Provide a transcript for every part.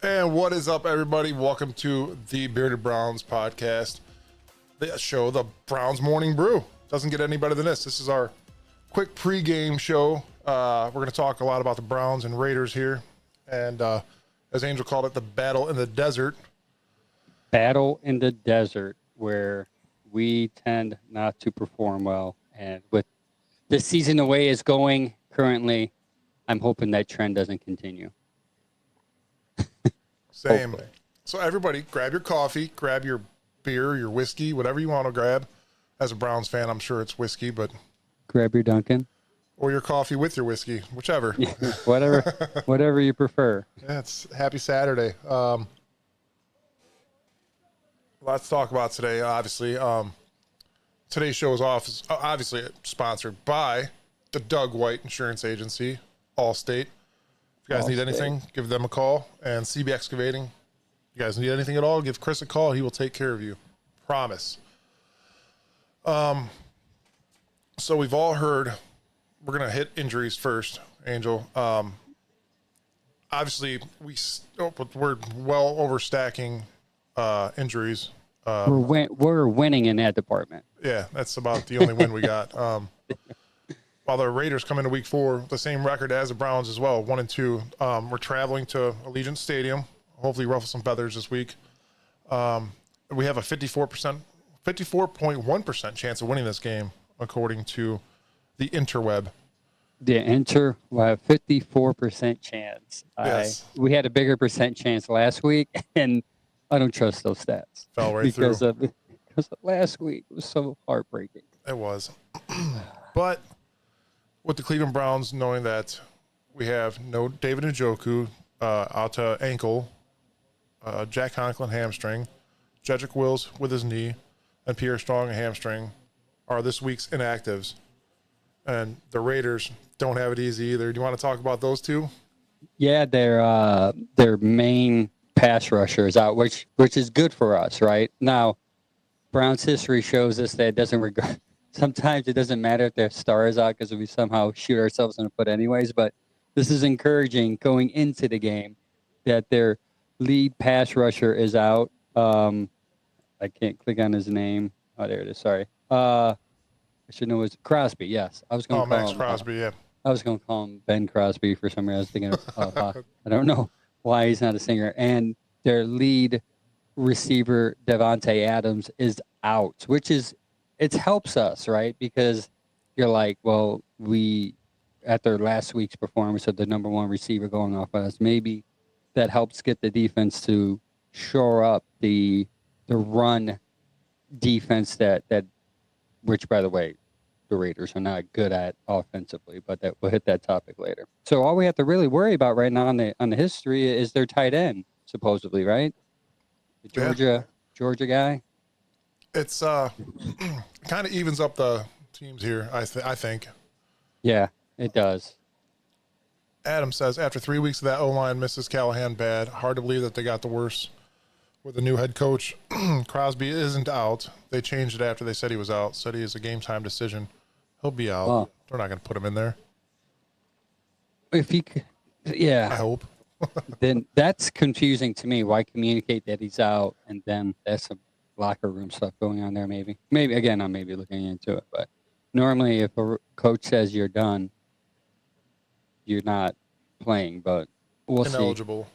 And what is up, everybody? Welcome to the Bearded Browns podcast, the show, the Browns Morning Brew. Doesn't get any better than this. This is our quick pregame show. We're going to talk a lot about the Browns and Raiders here. And as Angel called it, the battle in the desert. Battle in the desert, where we tend not to perform well. And with the season the way it's going currently, I'm hoping that trend doesn't continue. Same. Hopefully. So everybody, grab your coffee, grab your beer, your whiskey, whatever you want to grab. As a Browns fan, I'm sure it's whiskey, but Grab your Dunkin'. Or your coffee with your whiskey, whichever. whatever you prefer. Yeah, it's happy Saturday. Lots to talk about today, obviously. Today's show is obviously sponsored by the Doug White Insurance Agency, Allstate. If you guys need anything, give them a call. And CB Excavating. If you guys need anything at all, give Chris a call. He will take care of you. Promise. So we've all heard, we're going to hit injuries first, Angel. Obviously, we're well overstacking injuries. We're winning in that department. Yeah, that's about the only win we got. While the Raiders come into week 4, the same record as the Browns as well, 1-2. We're traveling to Allegiant Stadium. Hopefully ruffle some feathers this week. We have a 54.1% chance of winning this game, according to the interweb. The will have 54% chance. Yes. We had a bigger percent chance last week, and I don't trust those stats. Fell right because through. Because last week was so heartbreaking. It was. But with the Cleveland Browns knowing that we have no David Njoku out to ankle, Jack Conklin hamstring, Jedrick Wills with his knee, and Pierre Strong a hamstring are this week's inactives. And the Raiders don't have it easy either. Do you want to talk about those two? Yeah, their main pass rusher is out, which is good for us, right? Now, Browns history shows us that it doesn't regard. Sometimes it doesn't matter if their star is out because we somehow shoot ourselves in the foot anyways. But this is encouraging going into the game that their lead pass rusher is out. I can't click on his name. Oh, there it is. Sorry. I should know it's Crosby. Yes, I was going to call Max him Crosby. Yeah. I was going to call him Ben Crosby for some reason. I was thinking of, I don't know why he's not a singer. And their lead receiver Devontae Adams is out, which it helps us, right? Because you're like, well, after last week's performance of the number one receiver going off us, maybe that helps get the defense to shore up the run defense that which, by the way, the Raiders are not good at offensively, but that we'll hit that topic later. So all we have to really worry about right now on the history is their tight end, supposedly, right? The Georgia guy. It's kind of evens up the teams here, I think. Yeah, it does. Adam says, after 3 weeks of that O-line, Mrs. Callahan bad. Hard to believe that they got the worst with the new head coach. Crosby isn't out. They changed it after they said he was out. Said he is a game-time decision. He'll be out. Oh. They're not going to put him in there. If he could, yeah. I hope. Then that's confusing to me. Why communicate that he's out and then that's some locker room stuff going on there maybe. Maybe, again, I'm maybe looking into it. But normally if a coach says you're done, you're not playing. But we'll Ineligible.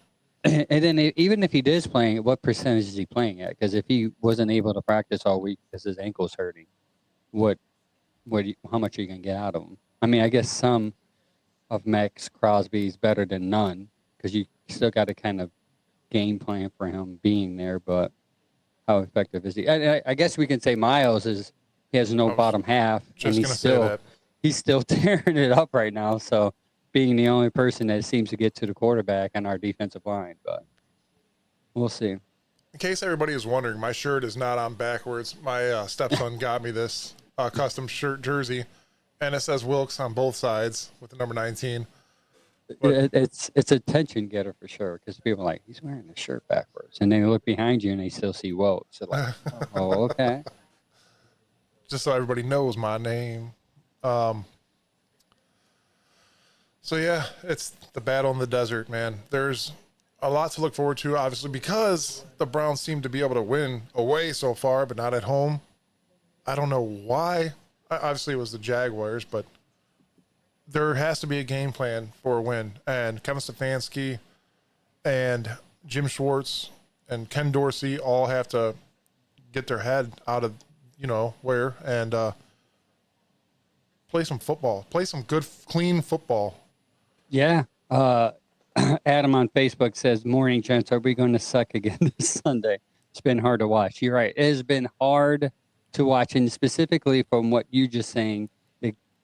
see. And then even if he is playing, what percentage is he playing at? Because if he wasn't able to practice all week because his ankle's hurting, how much are you going to get out of him? I mean, I guess some of Max Crosby's better than none because you still got to kind of game plan for him being there. But how effective is he? I guess we can say Miles he has no bottom half, and he's still tearing it up right now. So being the only person that seems to get to the quarterback on our defensive line, but we'll see. In case everybody is wondering, my shirt is not on backwards. My stepson got me this custom shirt jersey, and it says Wilkes on both sides with the number 19. But it's a attention getter for sure because people are like, he's wearing the shirt backwards, and they look behind you and they still see Wilkes. So like, oh, okay. Just so everybody knows my name. So yeah, it's the battle in the desert, man. There's a lot to look forward to, obviously, because the Browns seem to be able to win away so far, but not at home. I don't know why. Obviously, it was the Jaguars, but there has to be a game plan for a win. And Kevin Stefanski and Jim Schwartz and Ken Dorsey all have to get their head out of, where, and play some football. Play some good, clean football. Yeah. Adam on Facebook says, morning, gents. Are we going to suck again this Sunday? It's been hard to watch. You're right. It has been hard to watch, and specifically from what you just saying,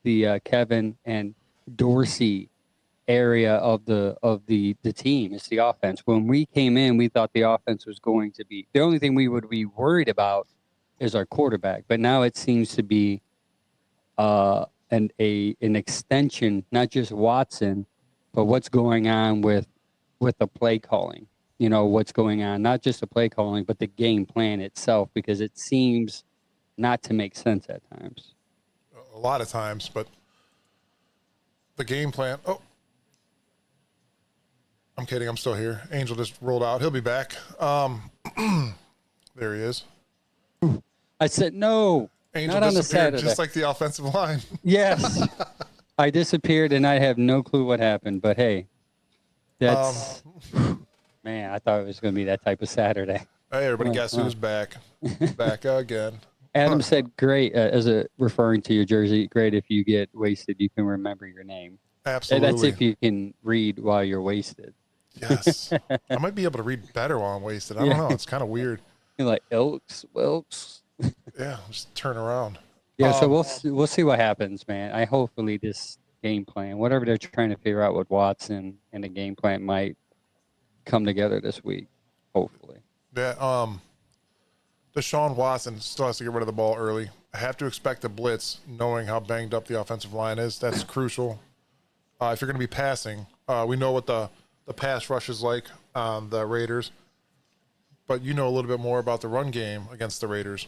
the Kevin and Dorsey area of the team is the offense. When we came in, we thought the offense was going to be the only thing we would be worried about is our quarterback. But now it seems to be an extension, not just Watson, but what's going on with the play calling. What's going on, not just the play calling, but the game plan itself, because it seems not to make sense at times. A lot of times, but the game plan. Oh, I'm kidding. I'm still here. Angel just rolled out. He'll be back. There he is. I said no. Angel not on a Saturday. Just like the offensive line. Yes. I disappeared and I have no clue what happened. But hey, that's man. I thought it was going to be that type of Saturday. Hey, everybody, guess who's back? Back again. Adam said, "Great," referring to your jersey. Great if you get wasted, you can remember your name. Absolutely. That's if you can read while you're wasted. Yes, I might be able to read better while I'm wasted. I don't know. It's kind of weird. You're like Wilkes. Yeah, just turn around. Yeah, so we'll see what happens, man. Hopefully this game plan, whatever they're trying to figure out with Watson and the game plan, might come together this week. Hopefully. Yeah. Deshaun Watson still has to get rid of the ball early. I have to expect a blitz, knowing how banged up the offensive line is. That's crucial. If you're going to be passing, we know what the pass rush is like on the Raiders, but you know a little bit more about the run game against the Raiders.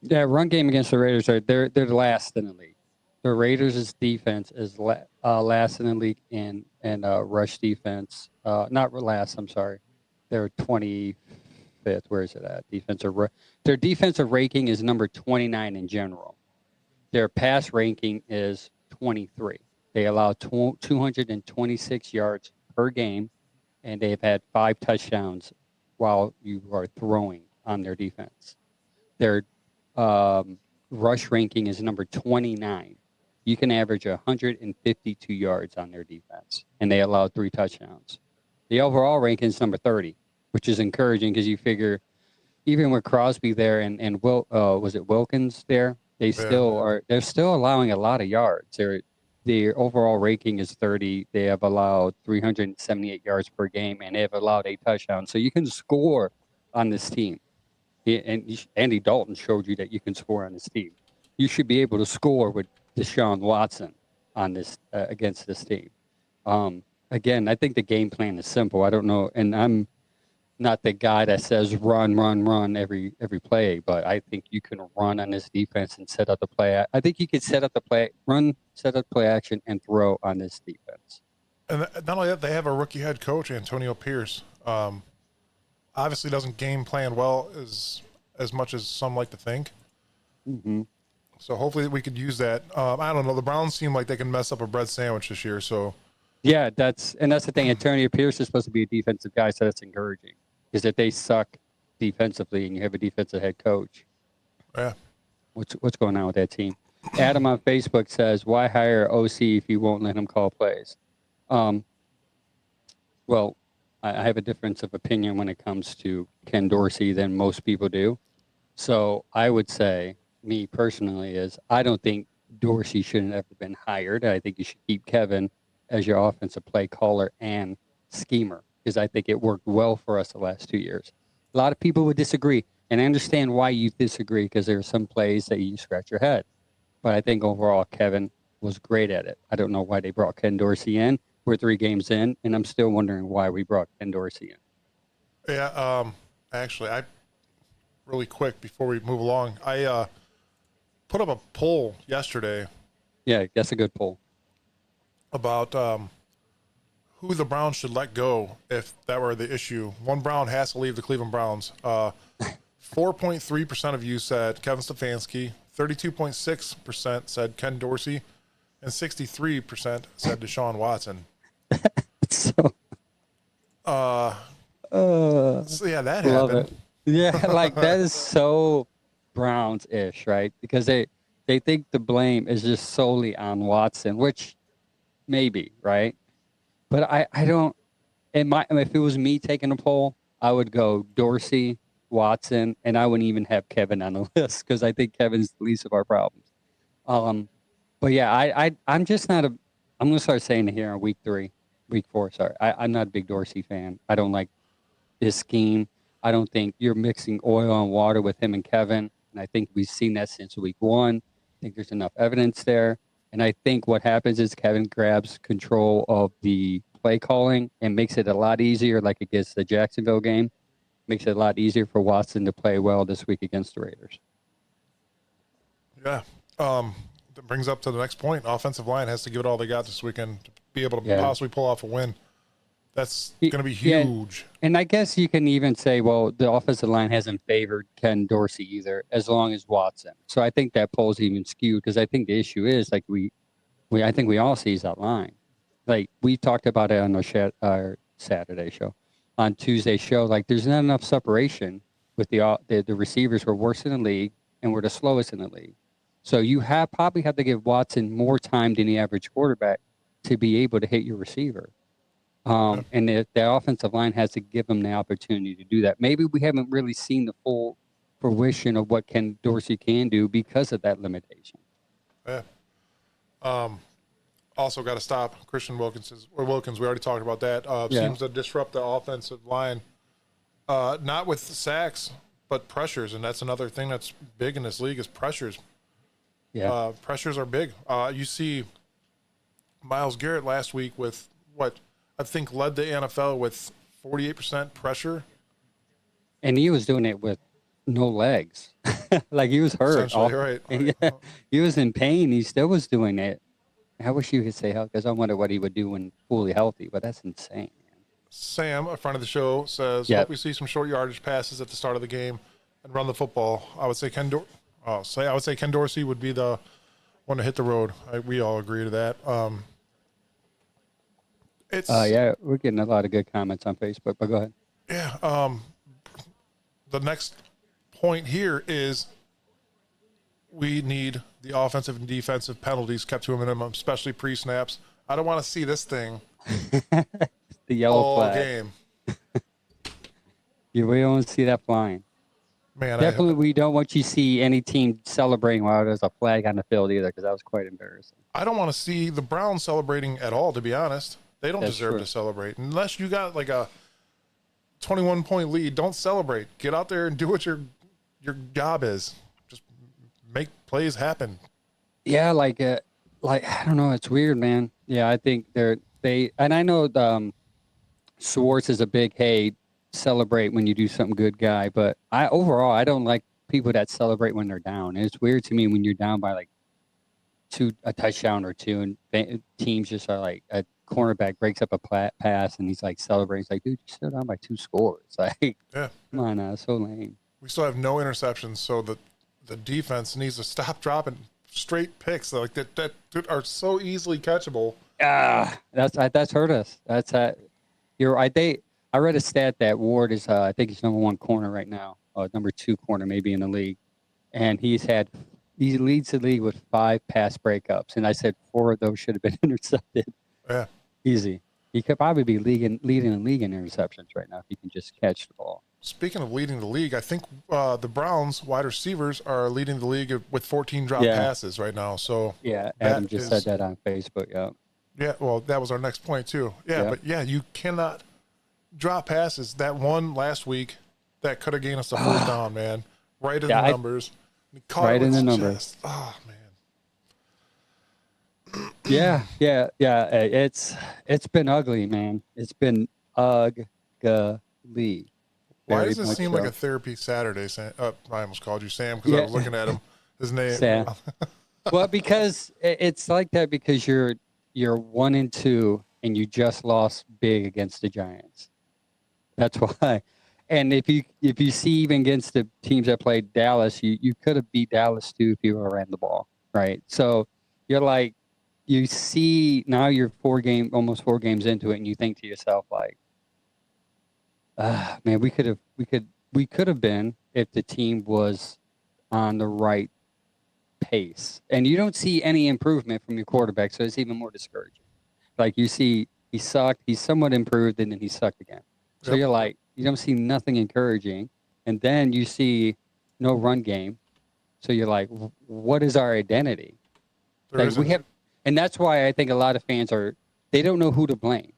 Yeah, run game against the Raiders they're last in the league. The Raiders' defense is last in the league in rush defense. Not last. I'm sorry, they're 25th. Where is it at? Their defensive ranking is number 29 in general. Their pass ranking is 23. They allow 226 yards per game, and they have had 5 touchdowns while you are throwing on their defense. Their rush ranking is number 29. You can average 152 yards on their defense, and they allow 3 touchdowns. The overall ranking is number 30, which is encouraging because you figure even with Crosby there and was it Wilkins there, they're still allowing a lot of yards. Their overall ranking is 30. They have allowed 378 yards per game, and they have allowed 8 touchdowns. So you can score on this team. And Andy Dalton showed you that you can score on this team. You should be able to score with Deshaun Watson on this against this team. Again, I think the game plan is simple. I don't know, and I'm not the guy that says run every play, but I think you can run on this defense and set up the play. I think you could set up the play, set up play action, and throw on this defense. And not only that, they have a rookie head coach, Antonio Pierce. Obviously doesn't game plan well as much as some like to think. Mm-hmm. So hopefully we could use that. I don't know. The Browns seem like they can mess up a bread sandwich this year. So yeah, that's the thing. Antonio Pierce is supposed to be a defensive guy, so that's encouraging. Because if they suck defensively and you have a defensive head coach, yeah, what's going on with that team? Adam on Facebook says, "Why hire OC if you won't let him call plays?" Well, I have a difference of opinion when it comes to Ken Dorsey than most people do. So I would say, me personally, is I don't think Dorsey should have ever been hired. I think you should keep Kevin as your offensive play caller and schemer, because I think it worked well for us the last 2 years. A lot of people would disagree, and I understand why you disagree, because there are some plays that you scratch your head. But I think overall Kevin was great at it. I don't know why they brought Ken Dorsey in. We're 3 games in, and I'm still wondering why we brought Ken Dorsey in. Yeah, actually, really quick before we move along, I put up a poll yesterday. Yeah, that's a good poll. About who the Browns should let go if that were the issue. One Brown has to leave the Cleveland Browns. 4.3% of you said Kevin Stefanski, 32.6% said Ken Dorsey, and 63% said Deshaun Watson. So, so yeah, that happened. Yeah, like that is so Browns-ish, right? Because they think the blame is just solely on Watson, which maybe, right? But I don't. If it was me taking a poll, I would go Dorsey, Watson, and I wouldn't even have Kevin on the list because I think Kevin's the least of our problems. But yeah, I'm just not a. I'm gonna start saying it here on week 4. Sorry, I'm not a big Dorsey fan. I don't like his scheme. I don't think you're mixing oil and water with him and Kevin, and I think we've seen that since week 1. I think there's enough evidence there. And I think what happens is Kevin grabs control of the play calling and makes it a lot easier, like against the Jacksonville game, makes it a lot easier for Watson to play well this week against the Raiders. Yeah. That brings up to the next point. Offensive line has to give it all they got this weekend to be able to possibly pull off a win. That's going to be huge. Yeah. And I guess you can even say, well, the offensive line hasn't favored Ken Dorsey either, as long as Watson. So I think that poll's even skewed because I think the issue is like I think we all see that line. Like we talked about it on our Saturday show, on Tuesday's show. Like there's not enough separation with the receivers. We're worse in the league and we're the slowest in the league. So you probably have to give Watson more time than the average quarterback to be able to hit your receiver. And the offensive line has to give them the opportunity to do that. Maybe we haven't really seen the full fruition of what Ken Dorsey can do because of that limitation. Yeah. Also got to stop Christian Wilkins. We already talked about that. Seems to disrupt the offensive line, not with sacks, but pressures. And that's another thing that's big in this league is pressures. Yeah. Pressures are big. You see Myles Garrett last week with what I think led the NFL with 48% pressure. And he was doing it with no legs. Like he was hurt. Right. Yeah, he was in pain. He still was doing it. I wish you could say health because I wonder what he would do when fully healthy, but that's insane. Man. Sam, a friend of the show, says, hope we see some short yardage passes at the start of the game and run the football. I would say Ken Dorsey would be the one to hit the road. We all agree to that. We're getting a lot of good comments on Facebook, but go ahead. Yeah. The next point here is we need the offensive and defensive penalties kept to a minimum, especially pre-snaps. I don't want to see this thing the yellow all flag game. We don't want to see that flying. Man, definitely, we don't want you to see any team celebrating while there's a flag on the field either, because that was quite embarrassing. I don't want to see the Browns celebrating at all, to be honest. They don't deserve to celebrate. Unless you got like a 21-point lead, don't celebrate. Get out there and do what your job is. Just make plays happen. Yeah, like I don't know, it's weird, man. Yeah, I think and I know Schwartz is a big celebrate when you do something good guy, but I don't like people that celebrate when they're down. And it's weird to me when you're down by like a touchdown or two, and teams just are like a cornerback breaks up a pass and he's like celebrating. It's like, dude, you're still down by 2 scores. Like, come on, it's so lame. We still have no interceptions, so the defense needs to stop dropping straight picks like that are so easily catchable. That's hurt us. You're right. I read a stat that Ward is I think he's number 1 corner right now, number 2 corner maybe in the league, and he leads the league with 5 pass breakups, and I said 4 of those should have been intercepted. Yeah, easy. He could probably be leading the league in interceptions right now if he can just catch the ball. Speaking of leading the league, I think the Browns wide receivers are leading the league with 14 drop passes right now. So Adam just said that on Facebook. Yeah, well, that was our next point too. But you cannot drop passes. That one last week that could have gained us the first down, man. Right in the numbers. Right in the numbers. Oh man. Yeah. It's been ugly, man. It's been ugly. Why does it seem like a therapy Saturday? I almost called you Sam because I was looking at him. His name. Sam. Well, because it's like that because you're 1-2 and you just lost big against the Giants. That's why. And if you see even against the teams that played Dallas, you could have beat Dallas too if you ran the ball, right? So you're like, you see now you're almost 4 games into it, and you think to yourself like, man, we could have been if the team was on the right pace. And you don't see any improvement from your quarterback, so it's even more discouraging. Like you see, he sucked, he's somewhat improved, and then he sucked again. So you're like, you don't see nothing encouraging, and then you see no run game. So you're like, what is our identity? And that's why I think a lot of fans they don't know who to blame,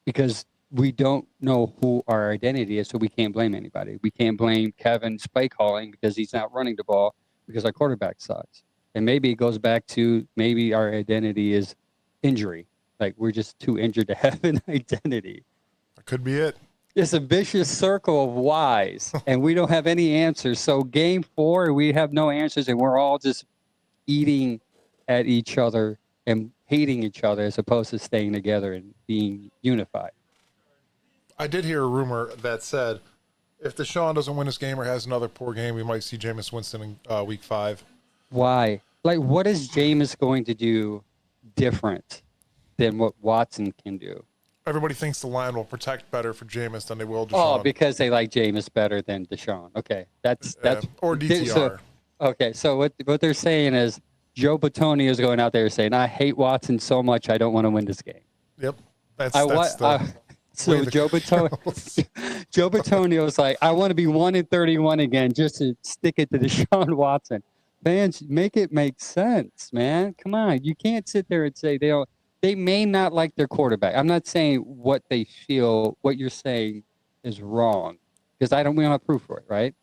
because we don't know who our identity is, so we can't blame anybody. We can't blame Kevin's play calling because he's not running the ball because our quarterback sucks. And maybe it goes back to maybe our identity is injury. Like we're just too injured to have an identity. That could be it. It's a vicious circle of whys, and we don't have any answers. So game 4, we have no answers, and we're all just eating at each other and hating each other as opposed to staying together and being unified. I did hear a rumor that said if Deshaun doesn't win this game or has another poor game, we might see Jameis Winston in week 5. Why? Like, what is Jameis going to do different than what Watson can do? Everybody thinks the line will protect better for Jameis than they will Deshaun. Oh, because they like Jameis better than Deshaun. Okay, that's or DTR. So what they're saying is Joe Bitonio is going out there saying, "I hate Watson so much, I don't want to win this game." Yep, so Joe Bitonio is like, "I want to be 1-31 again, just to stick it to Deshaun Watson." Fans, make it make sense, man. Come on, you can't sit there and say they may not like their quarterback. I'm not saying what they feel, what you're saying is wrong, because we don't have proof for it, right?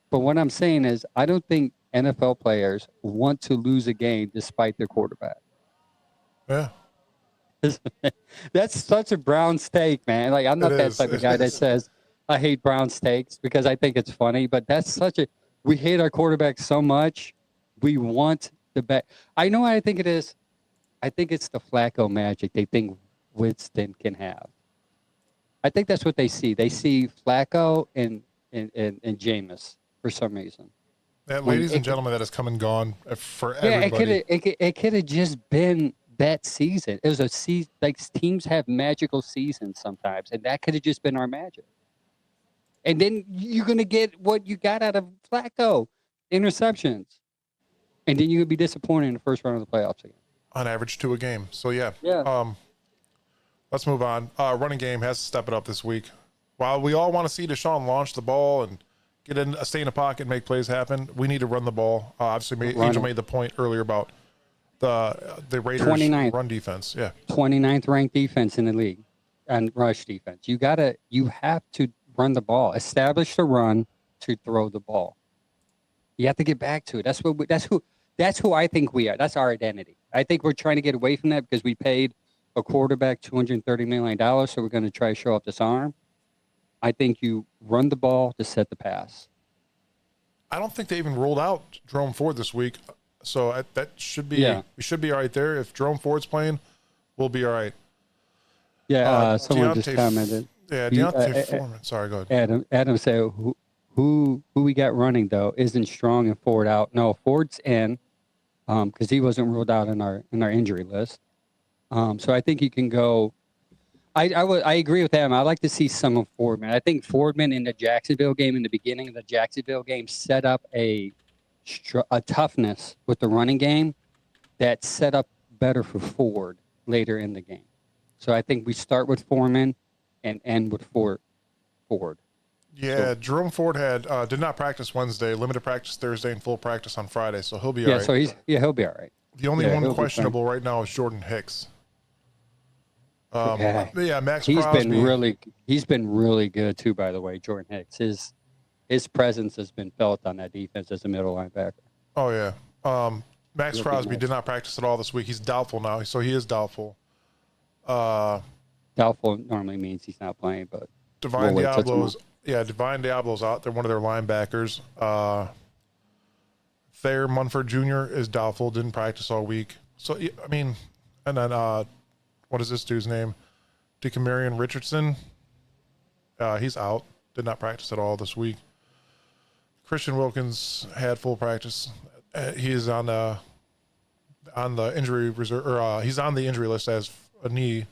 But what I'm saying is I don't think NFL players want to lose a game despite their quarterback. Yeah. That's such a brown steak, man. Like, I'm not that type of guy that says I hate brown steaks because I think it's funny, but that's we hate our quarterback so much. We want the best. I know what I think it is. I think it's the Flacco magic they think Winston can have. I think that's what they see. They see Flacco and Jameis for some reason. Yeah, ladies and gentlemen, that has come and gone for everybody. It could have just been that season. It was a season. Like, teams have magical seasons sometimes, and that could have just been our magic. And then you're gonna get what you got out of Flacco, interceptions, and then you're gonna be disappointed in the first round of the playoffs again. On average 2 a game. So yeah. Let's move on. Running game has to step it up this week. While we all want to see Deshaun launch the ball and stay in the pocket and make plays happen, we need to run the ball. Obviously, Angel made the point earlier about the Raiders' 29th run defense. Yeah, 29th ranked defense in the league, and rush defense. You have to run the ball, establish the run to throw the ball. You have to get back to it. That's who I think we are. That's our identity. I think we're trying to get away from that because we paid a quarterback $230 million, so we're going to try to show off this arm. I think you run the ball to set the pass. I don't think they even rolled out Jerome Ford this week, so that should be we should be all right there. If Jerome Ford's playing, we'll be all right. Yeah, someone just commented. Yeah, Deontay Foreman. Sorry, go ahead. Adam said who we got running though isn't Strong and Ford out. No, Ford's in because he wasn't ruled out in our injury list. So I think you can go. I agree with Adam. I like to see some of Fordman. I think Fordman in the Jacksonville game, in the beginning of the Jacksonville game, set up a toughness with the running game that set up better for Ford later in the game. So I think we start with Foreman and end with Ford. Yeah, Jerome Ford did not practice Wednesday, limited practice Thursday, and full practice on Friday, so he'll be all right. So he'll be all right. The only one questionable right now is Jordan Hicks. Max Crosby. He's been really good too, by the way, Jordan Hicks. His presence has been felt on that defense as a middle linebacker. Oh yeah. Max Crosby did not practice at all this week. He's doubtful now, so he is doubtful. Doubtful normally means he's not playing, but Divine Diablo's out. They're one of their linebackers. Thayer Munford Jr. is doubtful, didn't practice all week. So I mean, and then what is this dude's name? Dekamarion Richardson. He's out. Did not practice at all this week. Christian Wilkins had full practice. He is on the injury reserve, or he's on the injury list as a knee.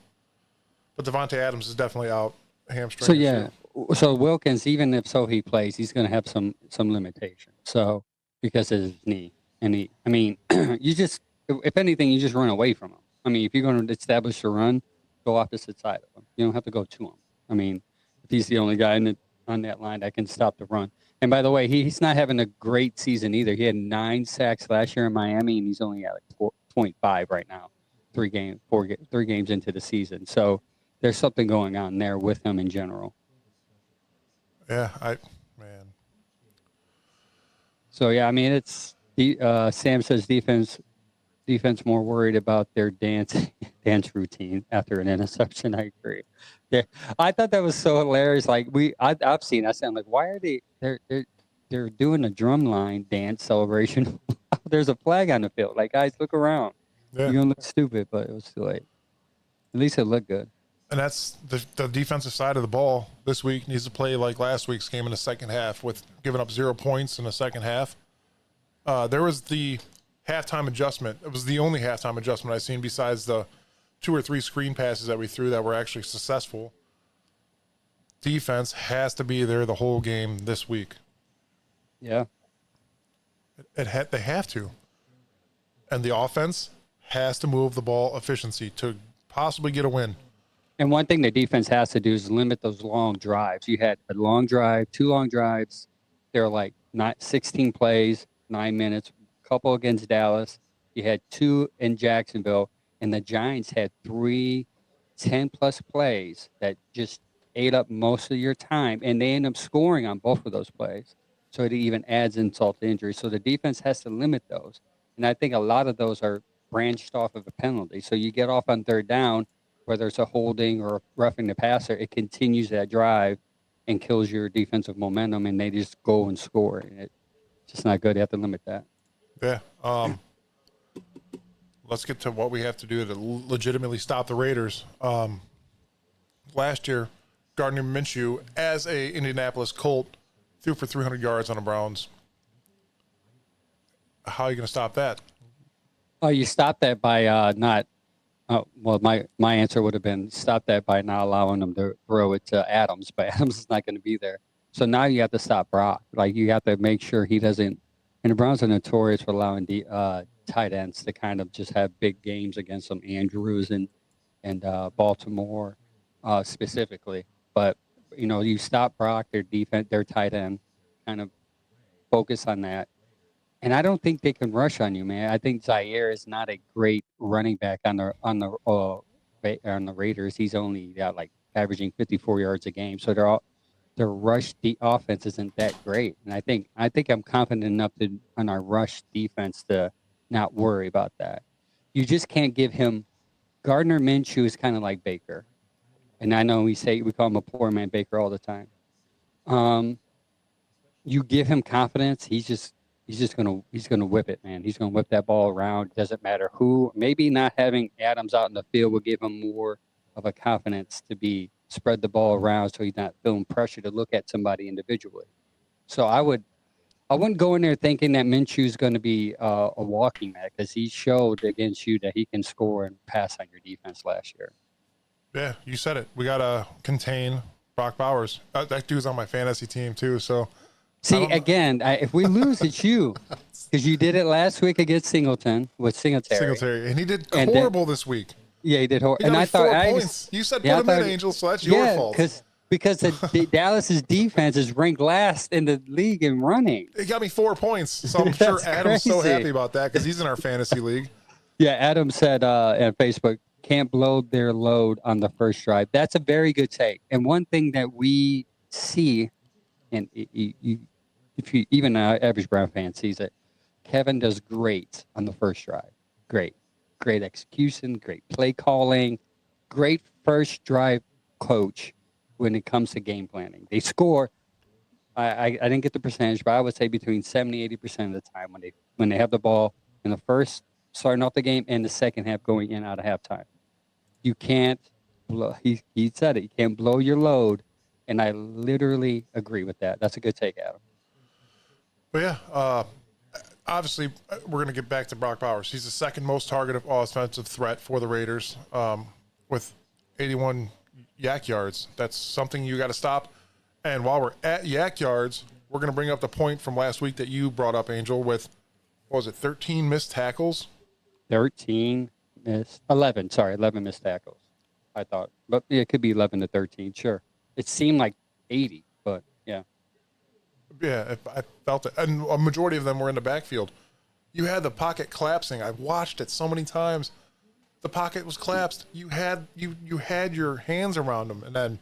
But Devontae Adams is definitely out, hamstring. So yeah, so Wilkins, even if he plays, he's going to have some limitation. So because of his knee, and you just, if anything, you just run away from him. I mean, if you're going to establish a run, go opposite side of him. You don't have to go to him. I mean, if he's the only guy on that line that can stop the run. And by the way, he's not having a great season either. He had 9 sacks last year in Miami, and he's only at like 4.5 right now, 3 games into the season. So there's something going on there with him in general. Yeah, So yeah, I mean, it's Sam says defense more worried about their dance routine after an interception. I agree. Yeah, I thought that was so hilarious. Like I've seen. I said, like, why are they're doing a drumline dance celebration? There's a flag on the field. Like, guys, look around. Yeah. You're gonna look stupid, but it was too late. At least it looked good. And that's the defensive side of the ball this week needs to play like last week's game in the second half with giving up 0 points in the second half. There was the halftime adjustment. It was the only halftime adjustment I've seen besides the 2 or 3 screen passes that we threw that were actually successful. Defense has to be there the whole game this week. Yeah. They have to. And the offense has to move the ball efficiency to possibly get a win. And one thing the defense has to do is limit those long drives. You had a long drive, 2 long drives. They're like 16 plays, 9 minutes, a couple against Dallas. You had 2 in Jacksonville, and the Giants had 3 10-plus plays that just ate up most of your time, and they end up scoring on both of those plays. So it even adds insult to injury. So the defense has to limit those. And I think a lot of those are branched off of a penalty. So you get off on third down, whether it's a holding or roughing the passer, it continues that drive and kills your defensive momentum, and they just go and score. And it's just not good. You have to limit that. Yeah. Let's get to what we have to do to legitimately stop the Raiders. Last year, Gardner Minshew, as a Indianapolis Colt, threw for 300 yards on the Browns. How are you going to stop that? Oh, you stop that by not. Well, my answer would have been stop that by not allowing them to throw it to Adams, but Adams is not going to be there. So now you have to stop Brock. Like, you have to make sure he doesn't. And the Browns are notorious for allowing the tight ends to kind of just have big games against them, Andrews and Baltimore specifically. But you stop Brock, their defense, their tight end, kind of focus on that. And I don't think they can rush on you, man. I think Zaire is not a great running back on the Raiders. He's only like averaging 54 yards a game. So their rush offense isn't that great. And I think I'm confident enough on our rush defense to not worry about that. You just can't give him. Gardner Minshew is kind of like Baker, and I know we call him a poor man Baker all the time. You give him confidence, he's gonna whip it, man. He's gonna whip that ball around. It doesn't matter who. Maybe not having Adams out in the field will give him more of a confidence to spread the ball around, so he's not feeling pressure to look at somebody individually. So I wouldn't go in there thinking that Minshew's going to be a walking mat, because he showed against you that he can score and pass on your defense last year. Yeah, you said it. We gotta contain Brock Bowers. That dude's on my fantasy team too. So. See, again, if we lose, it's you. Because you did it last week against Singletary. And he did horrible this week. Yeah, he did horrible. And I thought 4 points. You said put him in, Angel, so that's your fault. Because the Dallas's defense is ranked last in the league in running. It got me 4 points. So I'm sure Adam's so happy about that because he's in our fantasy league. Yeah, Adam said on Facebook, can't blow their load on the first drive. That's a very good take. And one thing that we see, and if you even an average Brown fan sees it, Kevin does great on the first drive. Great execution, great play calling, great first drive coach when it comes to game planning. They score. I didn't get the percentage, but I would say between 70-80% of the time when they have the ball in the first starting off the game and the second half going in out of halftime. you can't blow. He said it. You can't blow your load, and I literally agree with that. That's a good take, Adam. But yeah, obviously, we're going to get back to Brock Bowers. He's the second most targeted offensive threat for the Raiders with 81 yak yards. That's something you got to stop. And while we're at yak yards, we're going to bring up the point from last week that you brought up, Angel, with, what was it, 13 missed tackles? 11 missed tackles, I thought. But yeah, it could be 11 to 13, sure. It seemed like 80, but yeah. Yeah, I felt it. And a majority of them were in the backfield. You had the pocket collapsing. I've watched it so many times. The pocket was collapsed. You had your hands around them, and then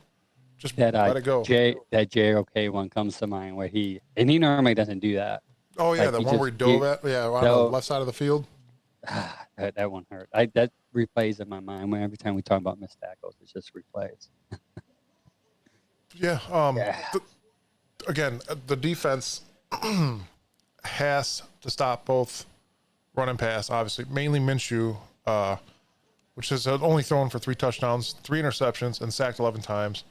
just let it go. That JOK one comes to mind where he normally doesn't do that. Oh, yeah, the one where he dove on the left side of the field. That one hurt. That replays in my mind when every time we talk about missed tackles, it just replays. Yeah. Again, the defense has to stop both run and pass, obviously. Mainly Minshew, which has only thrown for 3 touchdowns, 3 interceptions, and sacked 11 times.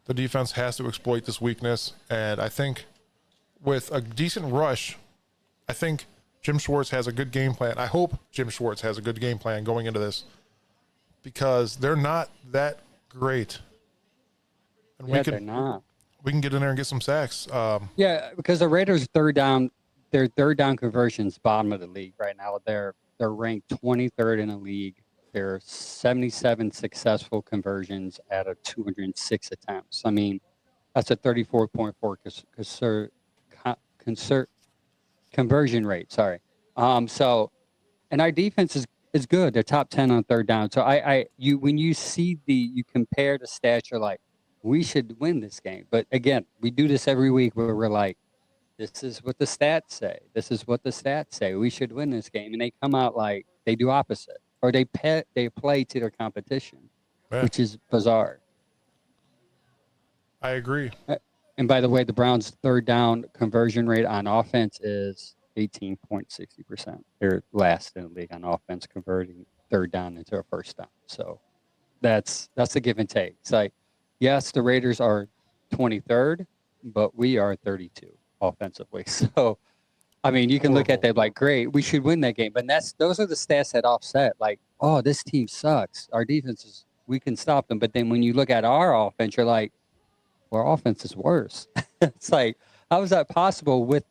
The defense has to exploit this weakness, and I think with a decent rush, I think Jim Schwartz has a good game plan. I hope Jim Schwartz has a good game plan going into this because they're not that great. And they're not. We can get in there and get some sacks. Because the Raiders' their third down conversions bottom of the league right now. They're ranked 23rd in the league. They're 77 successful conversions out of 206 attempts. I mean, that's a 34.4 conversion rate. Sorry. So, and our defense is good. They're top 10 on third down. So when you see you compare the stats, you're like, we should win this game. But again, we do this every week where we're like, this is what the stats say. This is what the stats say. We should win this game. And they come out like they do opposite. Or they play to their competition, which is bizarre. I agree. And by the way, the Browns' third down conversion rate on offense is 18.60%. They're last in the league on offense, converting third down into a first down. So that's a give and take. It's like, yes, the Raiders are 23rd, but we are 32 offensively. So, I mean, you can look at that like, great, we should win that game. But those are the stats that offset. Like, oh, this team sucks. Our defense we can stop them. But then when you look at our offense, you're like, well, our offense is worse. It's like, how is that possible with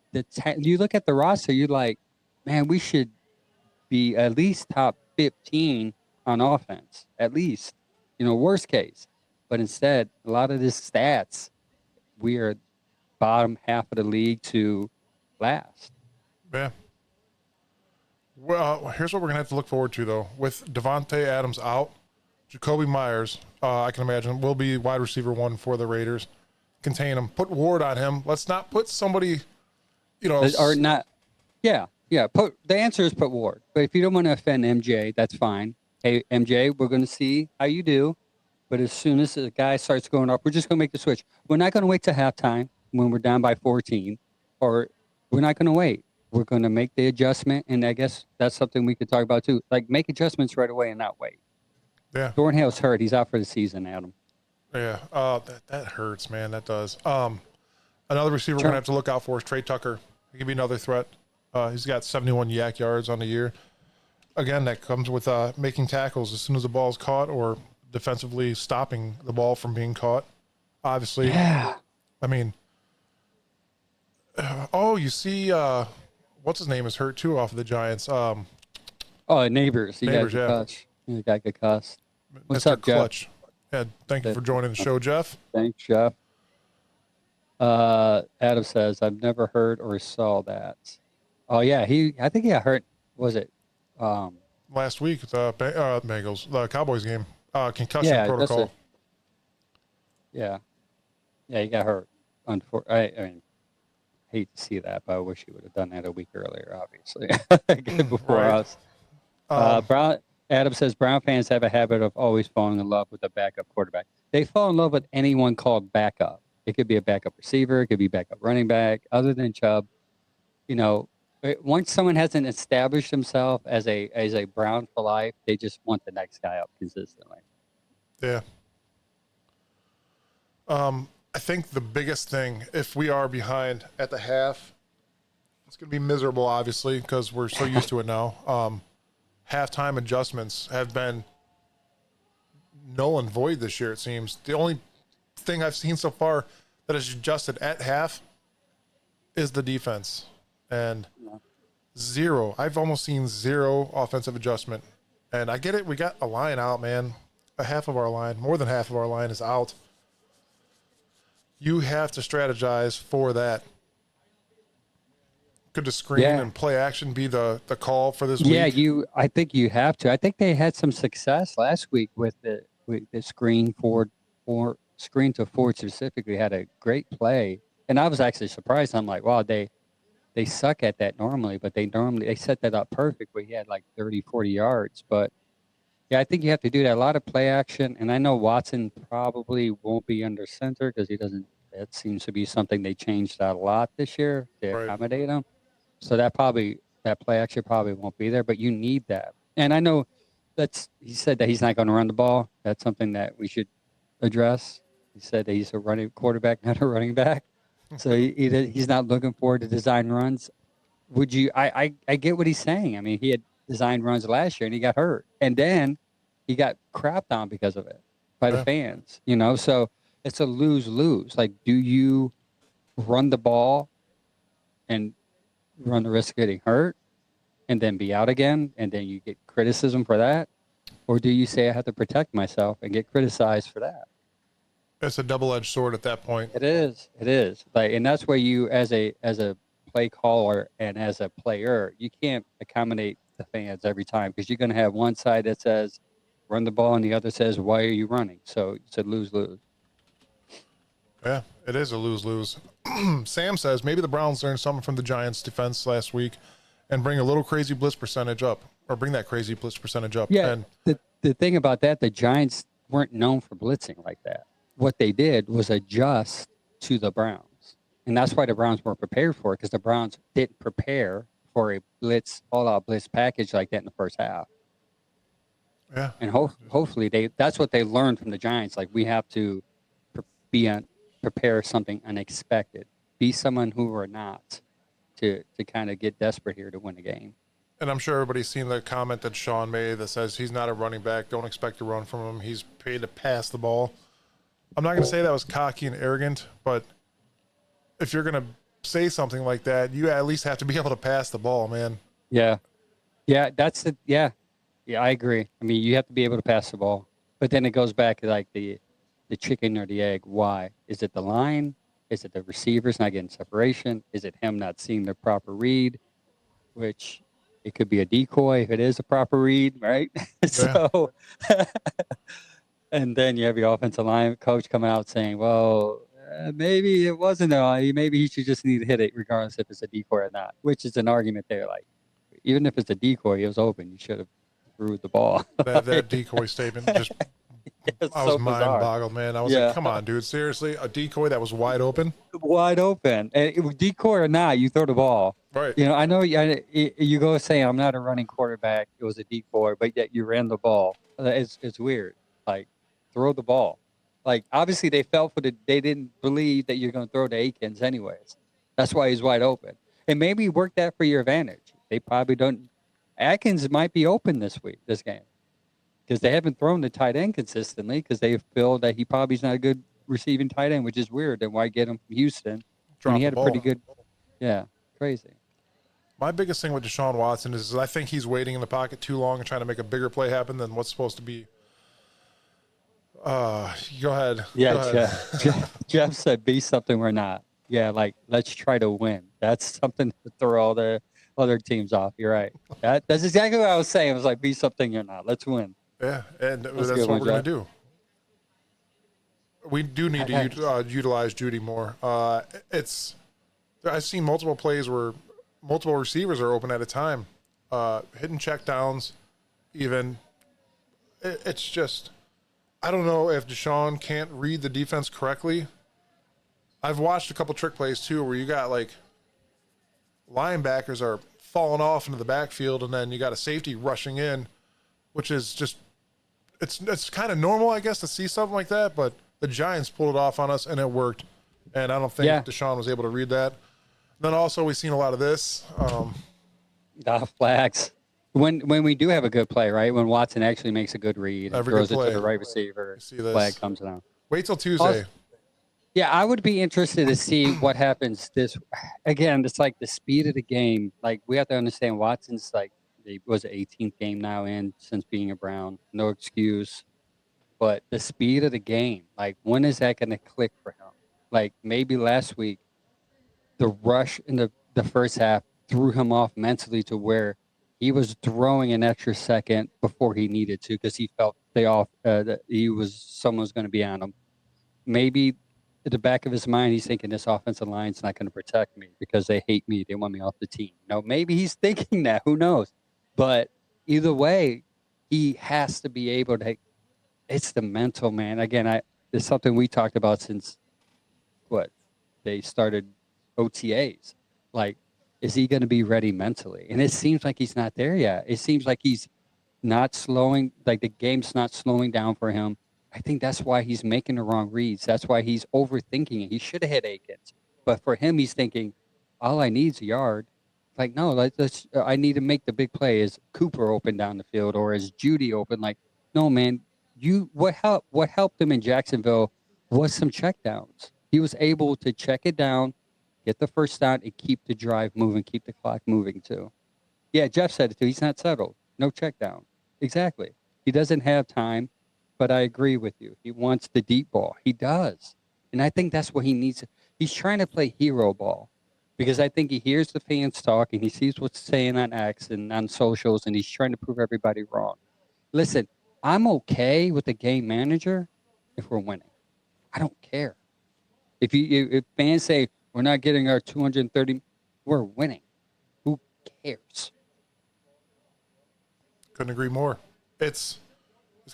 you look at the roster, you're like, man, we should be at least top 15 on offense, at least, worst case. But instead, a lot of these stats, we are bottom half of the league to last. Yeah. Well, here's what we're going to have to look forward to, though. With Devontae Adams out, Jacoby Myers, I can imagine, will be wide receiver 1 for the Raiders. Contain him. Put Ward on him. Let's not put somebody, Or not. Yeah. The answer is put Ward. But if you don't want to offend MJ, that's fine. Hey, MJ, we're going to see how you do. But as soon as the guy starts going up, we're just going to make the switch. We're not going to wait till halftime when we're down by 14. Or we're not going to wait. We're going to make the adjustment. And I guess that's something we could talk about, too. Like, make adjustments right away and not wait. Yeah. Thornhill's hurt. He's out for the season, Adam. Yeah. That hurts, man. That does. Another receiver we're going to have to look out for is Trey Tucker. He could be another threat. He's got 71 yak yards on the year. Again, that comes with making tackles as soon as the ball is caught or defensively stopping the ball from being caught. Obviously. Yeah. I mean, you see, what's his name is hurt too off of the Giants. Neighbors. He got concussed. What's Mr. up, Jeff? Clutch. Yeah, thank you for joining the show, Jeff. Thanks, Jeff. Adam says, I've never heard or saw that. Oh, yeah. I think he got hurt. Was it? Last week, the Bengals, the Cowboys game, concussion protocol. Yeah, he got hurt. I mean, hate to see that, but I wish he would have done that a week earlier, obviously, before us. Adam says, Brown fans have a habit of always falling in love with a backup quarterback. They fall in love with anyone called backup. It could be a backup receiver. It could be backup running back. Other than Chubb, once someone hasn't established himself as a Brown for life, they just want the next guy up consistently. Yeah. I think the biggest thing, if we are behind at the half, it's going to be miserable, obviously, because we're so used to it now. Halftime adjustments have been null and void this year, it seems. The only thing I've seen so far that has adjusted at half is the defense. And zero. I've almost seen zero offensive adjustment. And I get it. We got a line out, man. More than half of our line is out. You have to strategize for that. Could the screen and play action be the call for this week? Yeah, I think you have to. I think they had some success last week with the screen forward, or screen to forward specifically, had a great play. And I was actually surprised. I'm like, wow, they suck at that normally, but they set that up perfectly. He had like 30, 40 yards. But yeah, I think you have to do that. A lot of play action. And I know Watson probably won't be under center because that seems to be something they changed out a lot this year to accommodate him. So that play action probably won't be there, but you need that. And I know he said that he's not going to run the ball. That's something that we should address. He said that he's a running quarterback, not a running back. So he's not looking forward to design runs. I get what he's saying. I mean, he had designed runs last year and he got hurt. And then he got crapped on because of it by the fans, so it's a lose-lose. Like, do you run the ball and run the risk of getting hurt and then be out again and then you get criticism for that? Or do you say I have to protect myself and get criticized for that? It's a double-edged sword at that point. It is. Like, and that's where you, as a play caller and as a player, you can't accommodate the fans every time because you're going to have one side that says run the ball and the other says why are you running? So it's a lose-lose. Yeah, it is a lose-lose. Sam says maybe the Browns learned something from the Giants' defense last week and bring a little crazy blitz percentage up, or bring that crazy blitz percentage up. Yeah, and the thing about that, the Giants weren't known for blitzing like that. What they did was adjust to the Browns. And that's why the Browns weren't prepared for it, because the Browns didn't prepare for a all-out blitz package like that in the first half. Yeah. And hopefully that's what they learned from the Giants. Like, we have to prepare something unexpected. Be someone who we're not to kind of get desperate here to win a game. And I'm sure everybody's seen the comment that Sean made that says he's not a running back. Don't expect to run from him. He's paid to pass the ball. I'm not going to say that was cocky and arrogant, but if you're going to say something like that, you at least have to be able to pass the ball, man. Yeah. Yeah, yeah, I agree. I mean, you have to be able to pass the ball. But then it goes back to like the chicken or the egg. Why? Is it the line? Is it the receivers not getting separation? Is it him not seeing the proper read? Which it could be a decoy if it is a proper read, right? So, and then you have your offensive line coach coming out saying, well, maybe it wasn't. Maybe he should just need to hit it regardless if it's a decoy or not, which is an argument there. Like, even if it's a decoy, it was open. You should have threw the ball. that decoy statement just... I was mind-boggled, man. I was like, come on, dude. Seriously? A decoy that was wide open? Wide open. And it was decoy or not, you throw the ball. Right. I know you go saying, I'm not a running quarterback. It was a decoy, but yet you ran the ball. It's weird. Like, throw the ball. Like, obviously they they didn't believe that you're going to throw to Akins anyways. That's why he's wide open. And maybe work that for your advantage. They probably don't. Atkins might be open this game. Because they haven't thrown the tight end consistently because they feel that he probably is not a good receiving tight end, which is weird. And why get him from Houston when he had a pretty good – crazy. My biggest thing with Deshaun Watson is I think he's waiting in the pocket too long and trying to make a bigger play happen than what's supposed to be. Go ahead. Yeah, Go ahead. Jeff said be something we're not. Yeah, like let's try to win. That's something to throw all the other teams off. You're right. That's exactly what I was saying. It was like be something you're not. Let's win. Yeah, and that's what we're going to do. We do need to utilize Judy more. I've seen multiple plays where multiple receivers are open at a time, hitting checkdowns even. It's just, I don't know if Deshaun can't read the defense correctly. I've watched a couple trick plays too where you got like linebackers are falling off into the backfield and then you got a safety rushing in, which is just it's kind of normal, I guess, to see something like that, but the Giants pulled it off on us and it worked. And I don't think Deshaun was able to read that. Then also we've seen a lot of this. Flags. When we do have a good play, right? When Watson actually makes a good read and throws it to the right receiver, flag comes down. Wait till Tuesday. Yeah, I would be interested to see what happens this. Again, it's like the speed of the game. Like, we have to understand Watson's like, it was an 18th game now in since being a Brown. No excuse. But the speed of the game, like, when is that going to click for him? Like, maybe last week, the rush in the first half threw him off mentally to where he was throwing an extra second before he needed to because he felt that someone was going to be on him. Maybe at the back of his mind, he's thinking this offensive line's not going to protect me because they hate me. They want me off the team. Maybe he's thinking that. Who knows? But either way, he has to be able to. It's the mental, man. Again, it's something we talked about since they started OTAs. Like, is he going to be ready mentally? And it seems like he's not there yet. It seems like he's not slowing, like the game's not slowing down for him. I think that's why he's making the wrong reads. That's why he's overthinking it. He should have hit Akins. But for him, he's thinking, all I need is a yard. Like, no, I need to make the big play. Is Cooper open down the field or is Judy open? Like, no, man, what helped him in Jacksonville was some checkdowns. He was able to check it down, get the first down, and keep the drive moving, keep the clock moving too. Yeah, Jeff said it too. He's not settled. No check down. Exactly. He doesn't have time, but I agree with you. He wants the deep ball. He does. And I think that's what he needs. He's trying to play hero ball because I think he hears the fans talk and he sees what's saying on X and on socials, and he's trying to prove everybody wrong. Listen, I'm okay with the game manager if we're winning. I don't care. If fans say we're not getting our 230, we're winning. Who cares? Couldn't agree more. It's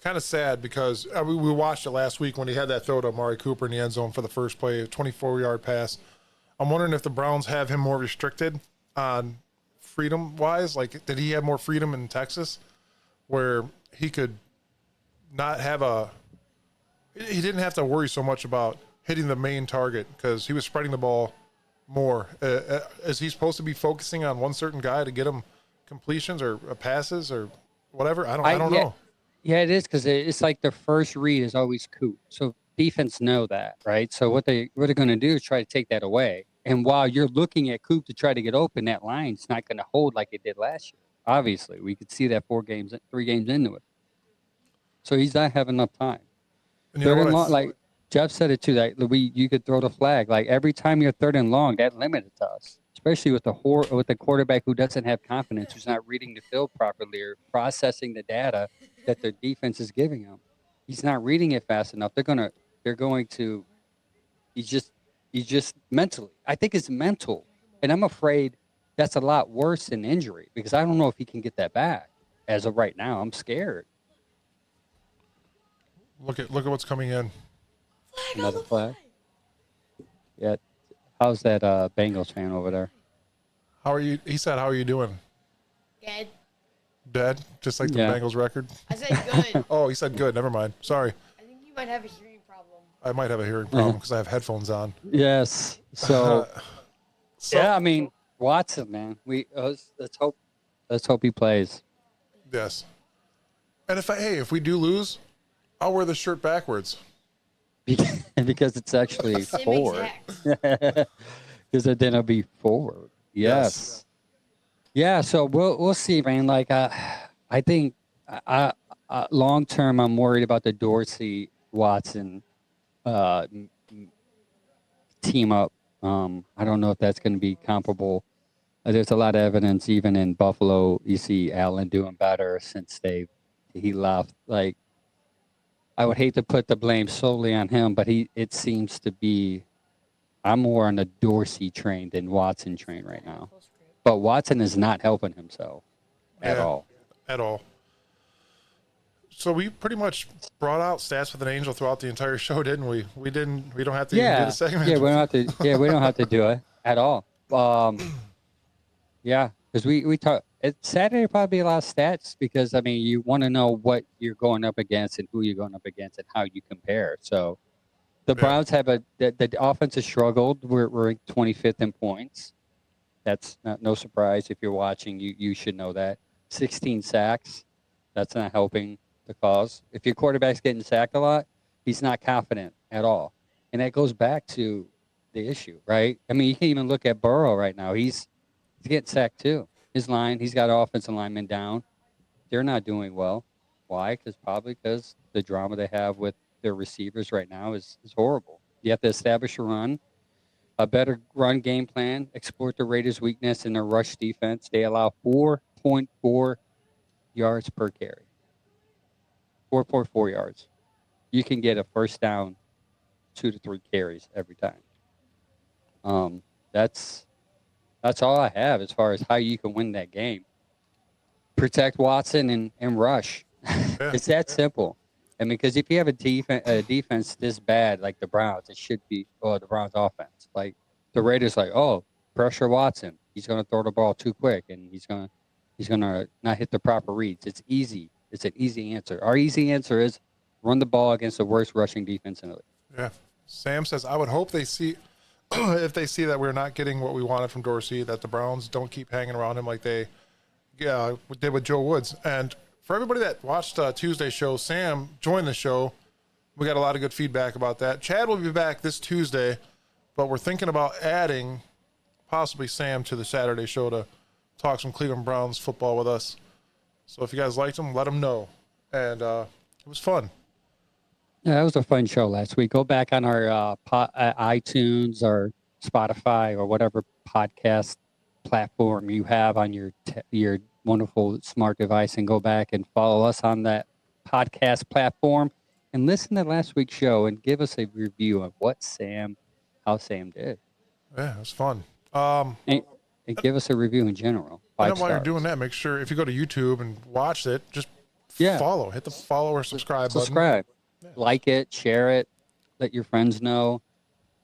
kind of sad because we watched it last week when he had that throw to Amari Cooper in the end zone for the first play, a 24-yard pass. I'm wondering if the Browns have him more restricted on freedom-wise. Like, did he have more freedom in Texas where he could not have he didn't have to worry so much about hitting the main target because he was spreading the ball more. Is he supposed to be focusing on one certain guy to get him completions or passes or whatever? I don't know. Yeah, it is because it's like the first read is always Coop. So defense know that, right? So what they're going to do is try to take that away. And while you're looking at Coop to try to get open, that line's not going to hold like it did last year. Obviously, we could see that 3 games into it. So he's not having enough time. Like Jeff said it too. That you could throw the flag. Like every time you're 3rd and long, that limited us, especially with the quarterback who doesn't have confidence, who's not reading the field properly or processing the data that their defense is giving him. He's not reading it fast enough. They're going to. He's just mentally. I think it's mental, and I'm afraid that's a lot worse than injury because I don't know if he can get that back. As of right now, I'm scared. Look at what's coming in. Another flag. Yeah. How's that Bengals fan over there? How are you? He said, "How are you doing?" Dead. Dead, just like the Bengals record. I said good. Oh, he said good. Never mind. Sorry. I think you might have a hearing problem. I might have a hearing problem because I have headphones on. Yes. So yeah, I mean Watson, man. Let's hope he plays. Yes. And if we do lose, I'll wear the shirt backwards. Because it's actually forward. Because then it'll be forward. Yes. Yeah. So we'll see, man. Like I think long term, I'm worried about the Dorsey Watson team up. I don't know if that's going to be comparable. There's a lot of evidence, even in Buffalo. You see Allen doing better since he left. Like, I would hate to put the blame solely on him, but it seems to be. I'm more on the Dorsey train than Watson train right now. But Watson is not helping himself at all. At all. So we pretty much brought out Stats with an Angel throughout the entire show, didn't we? We don't have to even do the segment. Yeah, we don't have to. Yeah, we don't have to do it at all. Yeah, because we talk. Saturday will probably be a lot of stats because, I mean, you want to know what you're going up against and who you're going up against and how you compare. So the Browns have the offense has struggled. We're ranked 25th in points. That's no surprise. If you're watching, you should know that. 16 sacks. That's not helping the cause. If your quarterback's getting sacked a lot, he's not confident at all. And that goes back to the issue, right? I mean, you can even look at Burrow right now. He's getting sacked too. He's got offensive linemen down. They're not doing well. Why? Probably because the drama they have with their receivers right now is horrible. You have to establish a better run game plan, exploit the Raiders' weakness in their rush defense. They allow 4.4 yards per carry. 4.4 yards. You can get a first down 2 to 3 carries every time. That's all I have as far as how you can win that game. Protect Watson and rush. It's that simple. I mean, because if you have a defense this bad like the Browns, it should be the Browns offense. Like the Raiders, pressure Watson. He's going to throw the ball too quick, and he's going to not hit the proper reads. It's easy. It's an easy answer. Our easy answer is run the ball against the worst rushing defense in the league. Yeah. Sam says, I would hope they see, if they see that we're not getting what we wanted from Dorsey, that the Browns don't keep hanging around him like they did with Joe Woods. And for everybody that watched Tuesday's show, Sam joined the show. We got a lot of good feedback about that. Chad will be back this Tuesday, but we're thinking about adding possibly Sam to the Saturday show to talk some Cleveland Browns football with us. So if you guys liked him, let him know. And it was fun. Yeah, that was a fun show last week. Go back on our iTunes or Spotify or whatever podcast platform you have on your wonderful smart device and go back and follow us on that podcast platform and listen to last week's show and give us a review of how Sam did. Yeah, it was fun. And give us a review in general. And while you're doing that, make sure if you go to YouTube and watch it, just follow. Hit the follow or subscribe button. Like it, share it, let your friends know,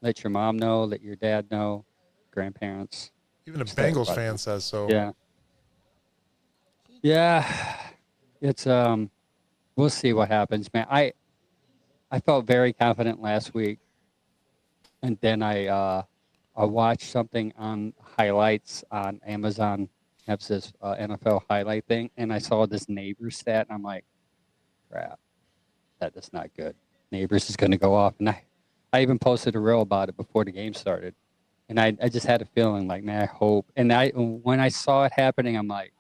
let your mom know, let your dad know, grandparents. Even a Bengals fan says so. Yeah. Yeah. It's we'll see what happens, man. I felt very confident last week. And then I watched something on highlights on Amazon. That's this NFL highlight thing, and I saw this Neighbors stat, and I'm like, crap. That's not good. Neighbors is going to go off. And I even posted a reel about it before the game started. And I just had a feeling like, man, I hope. And when I saw it happening, I'm like,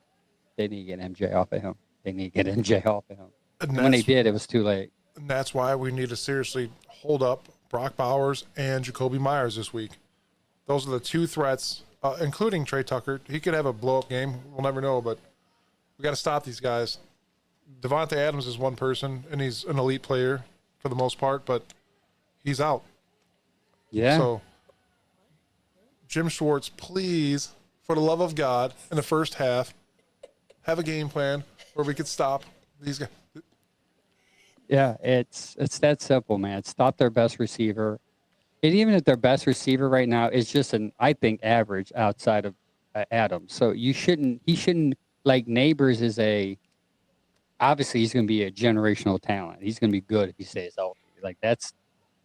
they need to get MJ off of him. They need to get MJ off of him. And when they did, it was too late. And that's why we need to seriously hold up Brock Bowers and Jacoby Myers this week. Those are the two threats, including Trey Tucker. He could have a blow-up game. We'll never know, but we got to stop these guys. Devontae Adams is one person, and he's an elite player for the most part, but he's out. Yeah. So, Jim Schwartz, please, for the love of God, in the first half, have a game plan where we could stop these guys. Yeah, it's that simple, man. Stop their best receiver. And even if their best receiver right now is just I think, average outside of Adams. So he shouldn't, like Neighbors is obviously he's going to be a generational talent. He's going to be good if he stays healthy.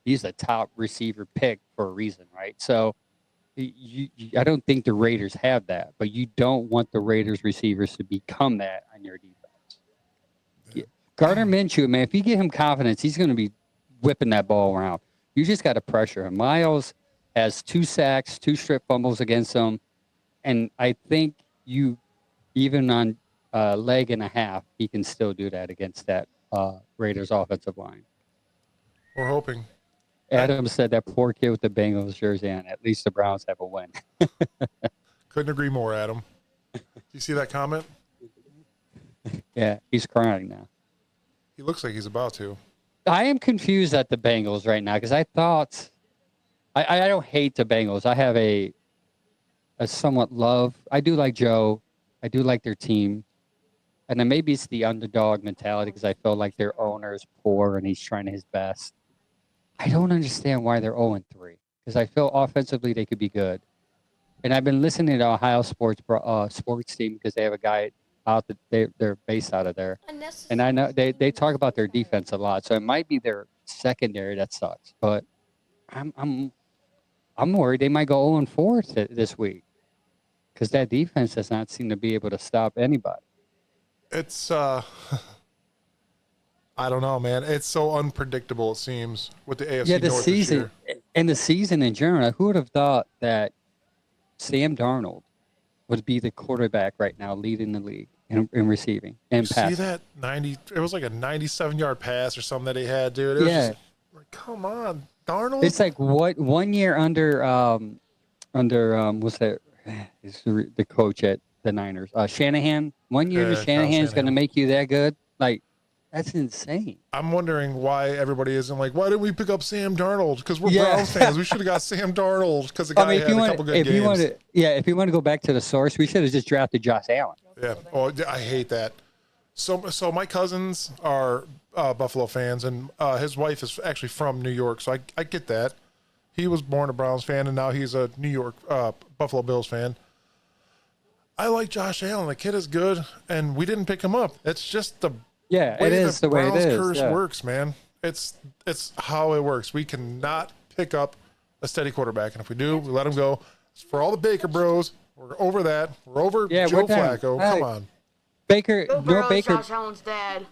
He's a top receiver pick for a reason, right? So I don't think the Raiders have that, but you don't want the Raiders receivers to become that on your defense. Yeah. Gardner Minshew, man, if you give him confidence, he's going to be whipping that ball around. You just got to pressure him. Miles has 2 sacks, 2 strip fumbles against him, and I think even on leg and a half, he can still do that against that Raiders offensive line. We're hoping. Adam said that poor kid with the Bengals jersey on. At least the Browns have a win. Couldn't agree more, Adam. You see that comment? Yeah, he's crying now. He looks like he's about to. I am confused at the Bengals right now because I thought I don't hate the Bengals. I have a somewhat love. I do like Joe. I do like their team. And then maybe it's the underdog mentality because I feel like their owner is poor and he's trying his best. I don't understand why they're 0-3 because I feel offensively they could be good. And I've been listening to Ohio sports team because they have a guy out that they're based out of there. And I know they talk about their defense a lot. So it might be their secondary that sucks. But I'm worried they might go 0-4 this week because that defense does not seem to be able to stop anybody. It's I don't know, man. It's so unpredictable. It seems with the AFC The North season this year. and the season in general. Who would have thought that Sam Darnold would be the quarterback right now, leading the league in receiving and passing? See that 90? It was like a 97-yard pass or something that he had, dude. It was just like, come on, Darnold. It's like what 1 year under what's that? Is the coach at the Niners? Shanahan. 1 year to Shanahan's going to make you that good? Like, that's insane. I'm wondering why everybody isn't like, why didn't we pick up Sam Darnold? Because we're Browns fans. We should have got Sam Darnold because the guy had a couple good games. If you want to go back to the source, we should have just drafted Josh Allen. Yeah. Oh, I hate that. So my cousins are Buffalo fans, and his wife is actually from New York, so I get that. He was born a Browns fan, and now he's a New York Buffalo Bills fan. I like Josh Allen. The kid is good, and we didn't pick him up. It's just the it is the way it is. Browns curse works, man. It's how it works. We cannot pick up a steady quarterback, and if we do, we let him go. For all the Baker bros, we're over that. We're over Joe Flacco. Come on. Baker, no Baker. Josh Allen's dad.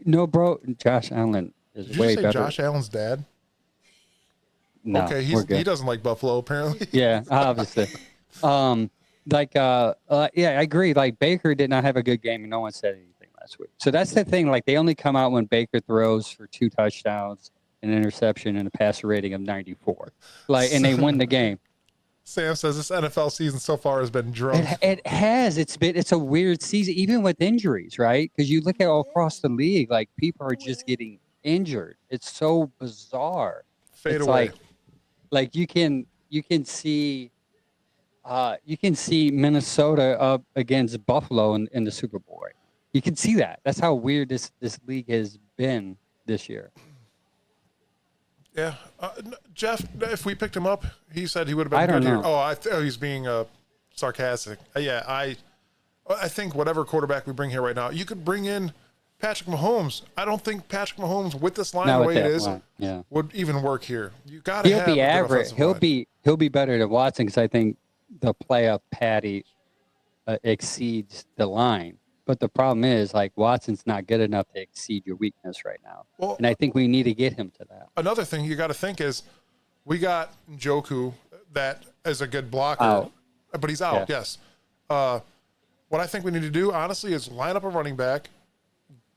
No, bro. Josh Allen is Did way you say better. Josh Allen's dad? No, okay, he doesn't like Buffalo apparently. Yeah, obviously. I agree. Like Baker did not have a good game, and no one said anything last week. So that's the thing. Like they only come out when Baker throws for 2 touchdowns, an interception, and a passer rating of 94. Like, and they win the game. Sam says this NFL season so far has been drunk. It has. It's a weird season, even with injuries, right? Because you look at all across the league, like people are just getting injured. It's so bizarre. Fade away. Like you can see Minnesota up against Buffalo in the Super Bowl. Right? You can see that. That's how weird this league has been this year. Yeah, Jeff. If we picked him up, he said he would have been. I don't know. Here. Oh, he's being sarcastic. Yeah, I think whatever quarterback we bring here right now, you could bring in Patrick Mahomes. I don't think Patrick Mahomes with this line the way it is would even work here. You got to. He'll be average. He'll be better than Watson because I think the playoff patty exceeds the line. But the problem is, like, Watson's not good enough to exceed your weakness right now. Well, and I think we need to get him to that. Another thing you got to think is we got Njoku that is a good blocker, but he's out, yes. What I think we need to do, honestly, is line up a running back,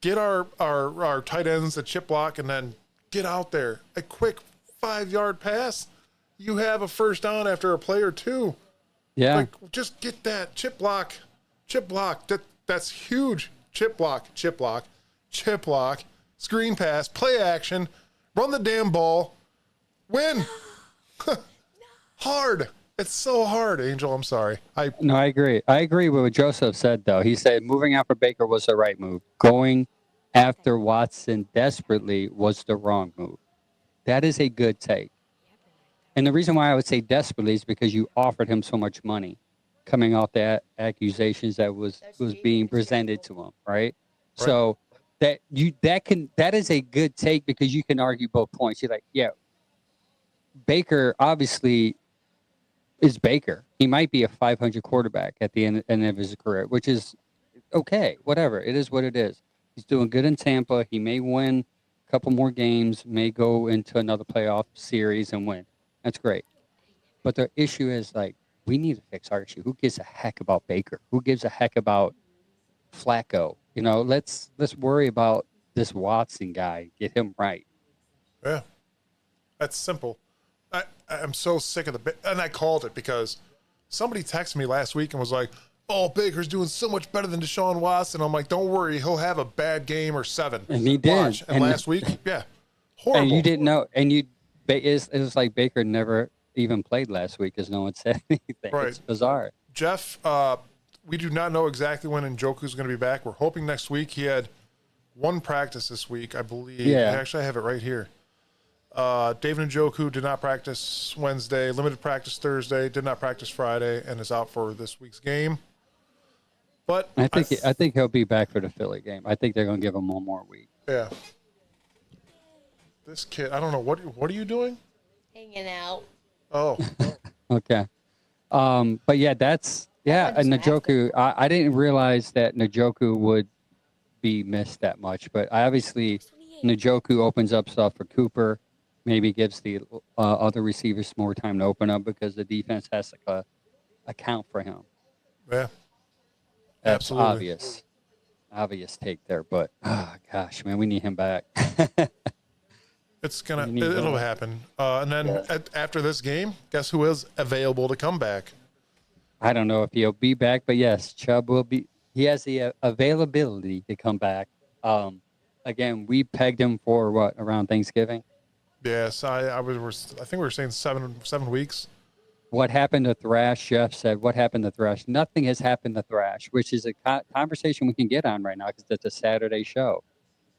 get our tight ends a chip block, and then get out there. A quick 5-yard pass, you have a first down after a play or two. Yeah. Like, just get that chip block. That's huge. Chip block, screen pass, play action, run the damn ball, win. Hard. It's so hard, Angel. I'm sorry. I agree. I agree with what Joseph said, though. He said moving after Baker was the right move. Going after Watson desperately was the wrong move. That is a good take. And the reason why I would say desperately is because you offered him so much money coming off the accusations that was being presented to him, right? So that is a good take because you can argue both points. You're like, yeah, Baker obviously is Baker. He might be a 500 quarterback at the end of his career, which is okay, whatever. It is what it is. He's doing good in Tampa. He may win a couple more games, may go into another playoff series and win. That's great. But the issue is, like, we need to fix our issue. Who gives a heck about Baker? Who gives a heck about Flacco? You know, let's worry about this Watson guy. Get him right. Yeah, that's simple. I'm so sick of and I called it because somebody texted me last week and was like, "Oh, Baker's doing so much better than Deshaun Watson." I'm like, "Don't worry, he'll have a bad game or 7." And he did. Watch. And last week, yeah, horrible. And you didn't know. And it was like Baker never even played last week because no one said anything. Right. It's bizarre. Jeff, we do not know exactly when Njoku's going to be back. We're hoping next week. He had one practice this week, I believe. Yeah. Actually, I have it right here. David Njoku did not practice Wednesday, limited practice Thursday, did not practice Friday, and is out for this week's game. But I think he'll be back for the Philly game. I think they're going to give him one more week. Yeah. This kid, I don't know what are you doing? Hanging out. Oh. Okay. But yeah, and Njoku. I didn't realize that Njoku would be missed that much, but obviously Njoku opens up stuff for Cooper, maybe gives the other receivers more time to open up because the defense has to account for him. Yeah. That's Absolutely. obvious take there, but gosh, man, we need him back. It'll happen. And then after this game, guess who is available to come back? I don't know if he'll be back, but yes, Chubb will be. He has the availability to come back. Again, we pegged him for around Thanksgiving. Yes, I think we were saying 7 weeks. What happened to Thrash? Jeff said, "What happened to Thrash? Nothing has happened to Thrash," which is a conversation we can get on right now because it's a Saturday show.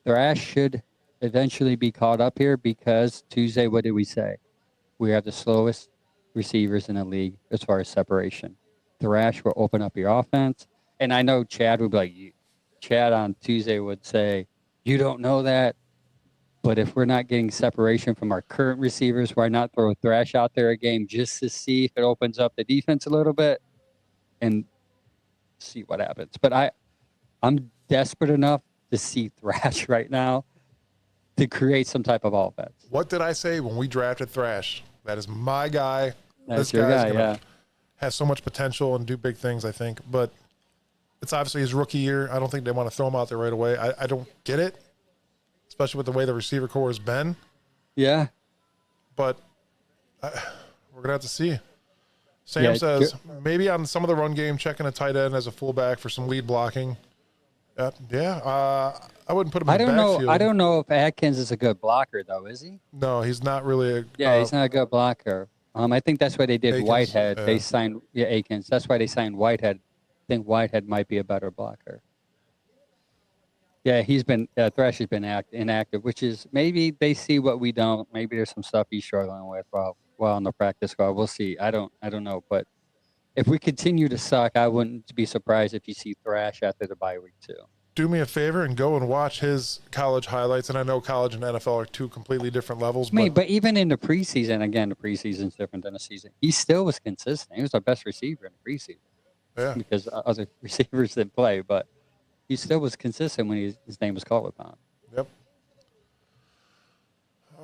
Thrash should eventually be caught up here because Tuesday, what did we say? We have the slowest receivers in the league as far as separation. Thrash will open up your offense. And I know Chad would be like, Chad on Tuesday would say, you don't know that. But if we're not getting separation from our current receivers, why not throw Thrash out there a game just to see if it opens up the defense a little bit and see what happens. But I'm desperate enough to see Thrash right now to create some type of offense. What did I say when we drafted Thrash? That is my guy. That's your guy, yeah. Has so much potential and do big things, I think. But it's obviously his rookie year. I don't think they want to throw him out there right away. I don't get it, especially with the way the receiver core has been. Yeah. But we're going to have to see. Sam says, maybe on some of the run game, checking a tight end as a fullback for some lead blocking. I wouldn't put him in the backfield. I don't know if Atkins is a good blocker, though, is he? No, he's not really. He's not a good blocker. I think that's why they did Akins, Whitehead. They signed Akins. That's why they signed Whitehead. I think Whitehead might be a better blocker. Yeah, Thrash has been inactive, which is maybe they see what we don't. Maybe there's some stuff he's struggling with while on the practice squad. We'll see. I don't know, but if we continue to suck, I wouldn't be surprised if you see Thrash after the bye week too. Do me a favor and go and watch his college highlights. And I know college and NFL are two completely different levels. But even in the preseason, again, the preseason's different than the season. He still was consistent. He was our best receiver in the preseason. Yeah. Because other receivers didn't play, but he still was consistent when his name was called upon. Yep.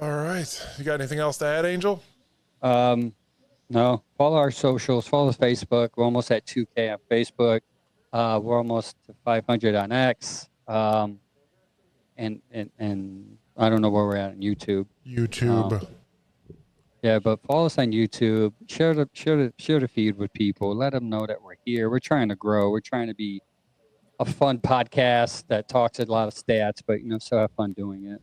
All right. You got anything else to add, Angel? No. Follow our socials. Follow Facebook. We're almost at 2K on Facebook. We're almost to 500 on X. And I don't know where we're at on YouTube. Yeah, but follow us on YouTube. Share the feed with people. Let them know that we're here. We're trying to grow. We're trying to be a fun podcast that talks a lot of stats, but still have fun doing it.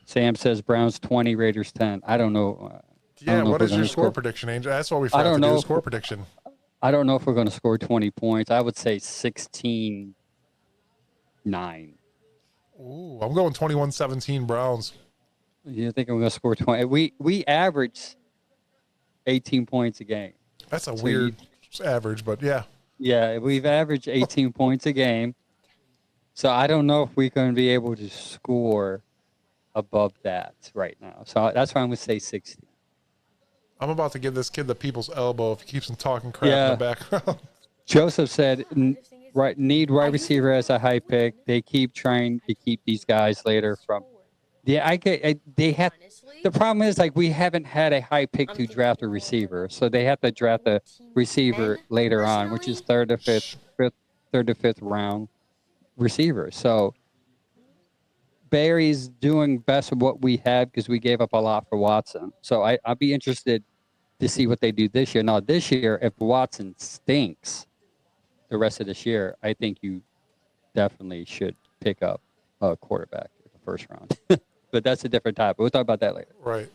Sam says Browns 20, Raiders 10. I don't know. What is your score prediction, Angel? That's what we forgot to do. Score prediction. I don't know if we're going to score 20 points. I would say 16-9. Ooh, I'm going 21-17 Browns. You think we're going to score 20? We average 18 points a game. That's a weird average, but yeah. Yeah, we've averaged 18 points a game. So I don't know if we're going to be able to score above that right now. So that's why I'm going to say 16. I'm about to give this kid the people's elbow if he keeps on talking crap in the background. Joseph said, need wide receiver as a high pick. They keep trying to keep these guys later from. Yeah, they have. The problem is, we haven't had a high pick to draft a receiver, so they have to draft a receiver later on, which is third to fifth round receiver. So Barry's doing best of what we have because we gave up a lot for Watson. So I'd be interested to see what they do this year. Now, this year, if Watson stinks the rest of this year, I think you definitely should pick up a quarterback in the first round. But that's a different topic. We'll talk about that later. Right.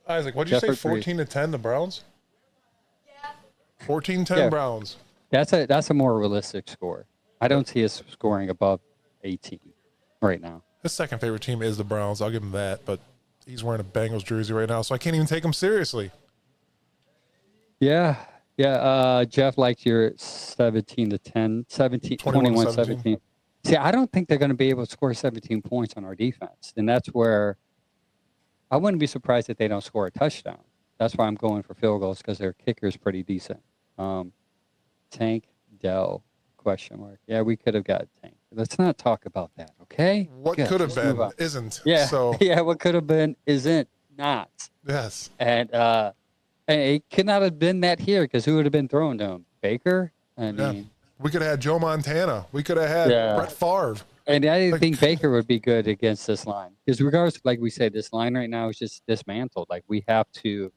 Isaac, what did you say, 14-10, the Browns? Yeah. 14-10 Browns. That's a more realistic score. I don't see us scoring above 18 right now. His second favorite team is the Browns. I'll give him that, but he's wearing a Bengals jersey right now, so I can't even take him seriously. Yeah. Jeff liked your 17-10, 21-17. See, I don't think they're going to be able to score 17 points on our defense, and that's where I wouldn't be surprised if they don't score a touchdown. That's why I'm going for field goals because their kicker is pretty decent. Tank Dell ? Yeah, we could have got Tank. Let's not talk about that, okay? What could have been isn't. Yeah, So yeah. What could have been isn't not. yes. And it could not have been that here because who would have been throwing to him? Baker? I mean, we could have had Joe Montana. We could have had Brett Favre. And I didn't think Baker would be good against this line because regardless, like we said, this line right now is just dismantled. Like we have to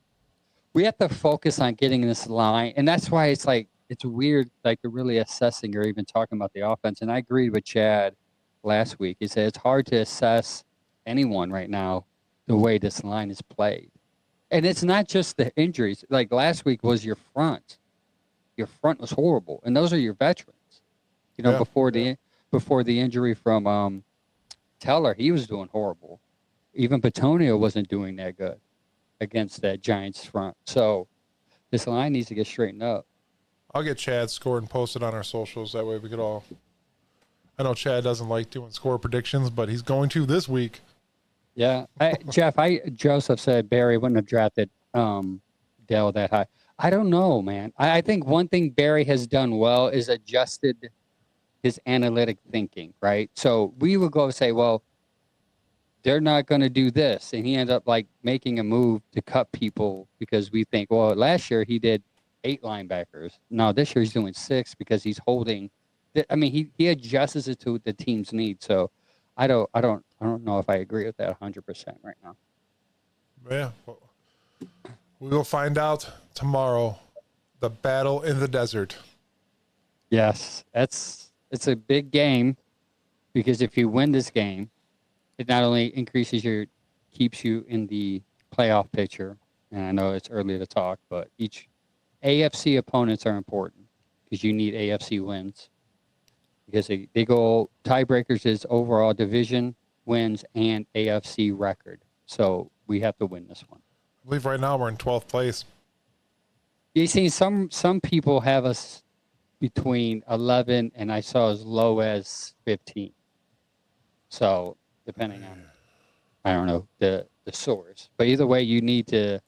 focus on getting this line, and that's why it's like it's weird, like they're really assessing or even talking about the offense. And I agreed with Chad last week. He said it's hard to assess anyone right now the way this line is played. And it's not just the injuries. Like last week was your front. Your front was horrible. And those are your veterans. You know, before the injury from Teller, he was doing horrible. Even Petonio wasn't doing that good against that Giants front. So this line needs to get straightened up. I'll get Chad scored and posted on our socials. That way we could all. I know Chad doesn't like doing score predictions, but he's going to this week. Yeah, Joseph said Barry wouldn't have drafted Dell that high. I don't know, man. I think one thing Barry has done well is adjusted his analytic thinking, right? So we would go say, well, they're not going to do this, and he ended up like making a move to cut people because we think, well, last year he did 8 linebackers. No, this year he's doing 6 because he's holding. I mean, he adjusts it to the team's needs. So I don't know if I agree with that 100% right now. Yeah, well, we will find out tomorrow. The battle in the desert. Yes, it's a big game because if you win this game, it not only keeps you in the playoff picture. And I know it's early to talk, but each AFC opponents are important because you need AFC wins because they go tiebreakers is overall division wins and AFC record. So we have to win this one. I believe right now we're in 12th place. You see, some people have us between 11 and I saw as low as 15. So depending on, I don't know, the source. But either way, you need to,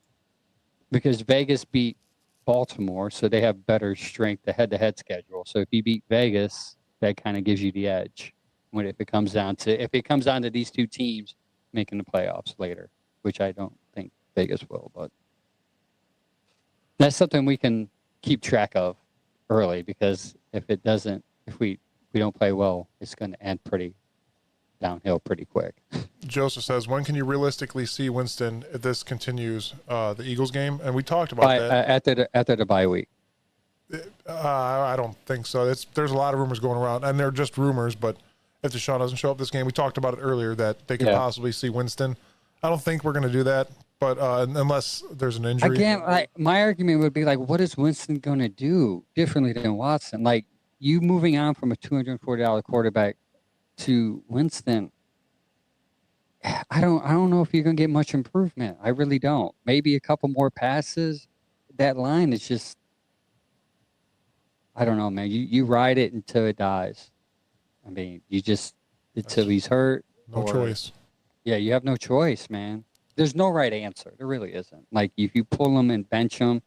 because Vegas beat Baltimore, so they have better strength, the head-to-head schedule. So if you beat Vegas, that kind of gives you the edge. If it comes down to these two teams making the playoffs later, which I don't think Vegas will, but that's something we can keep track of early because if we don't play well, it's going to end pretty downhill pretty quick. Joseph says, when can you realistically see Winston if this continues the Eagles game? And we talked about that. After the bye week. I don't think so. There's a lot of rumors going around, and they're just rumors, but if Deshaun doesn't show up this game, we talked about it earlier that they could possibly see Winston. I don't think we're going to do that, but unless there's an injury. Again, my argument would be like, what is Winston going to do differently than Watson? Like, you moving on from a $240 quarterback to Winston, I don't know if you're going to get much improvement. I really don't. Maybe a couple more passes. That line is just, I don't know, man. You ride it until it dies. I mean, until he's hurt. No choice. Yeah, you have no choice, man. There's no right answer. There really isn't. Like, if you pull him and bench him,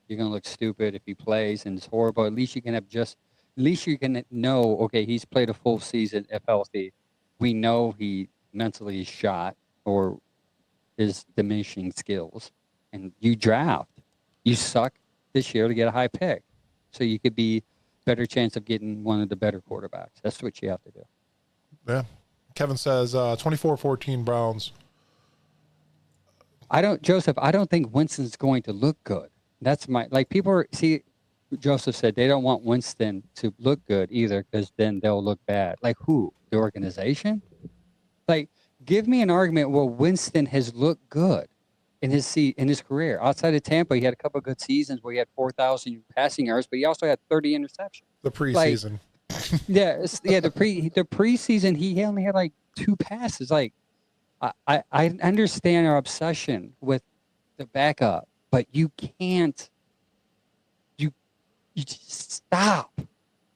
you're going to look stupid. If he plays and it's horrible, at least you can know, okay, he's played a full season if healthy. We know he mentally is shot or is diminishing skills. And you draft. You suck this year to get a high pick. So you could be better chance of getting one of the better quarterbacks. That's what you have to do. Yeah. Kevin says 24-14 Browns. I don't think Winston's going to look good. That's Joseph said they don't want Winston to look good either because then they'll look bad. Like who? The organization? Like, give me an argument where Winston has looked good in his career. Outside of Tampa, he had a couple of good seasons where he had 4,000 passing yards, but he also had 30 interceptions. The preseason. The preseason he only had like 2 passes. Like, I understand our obsession with the backup, but you can't. You just stop.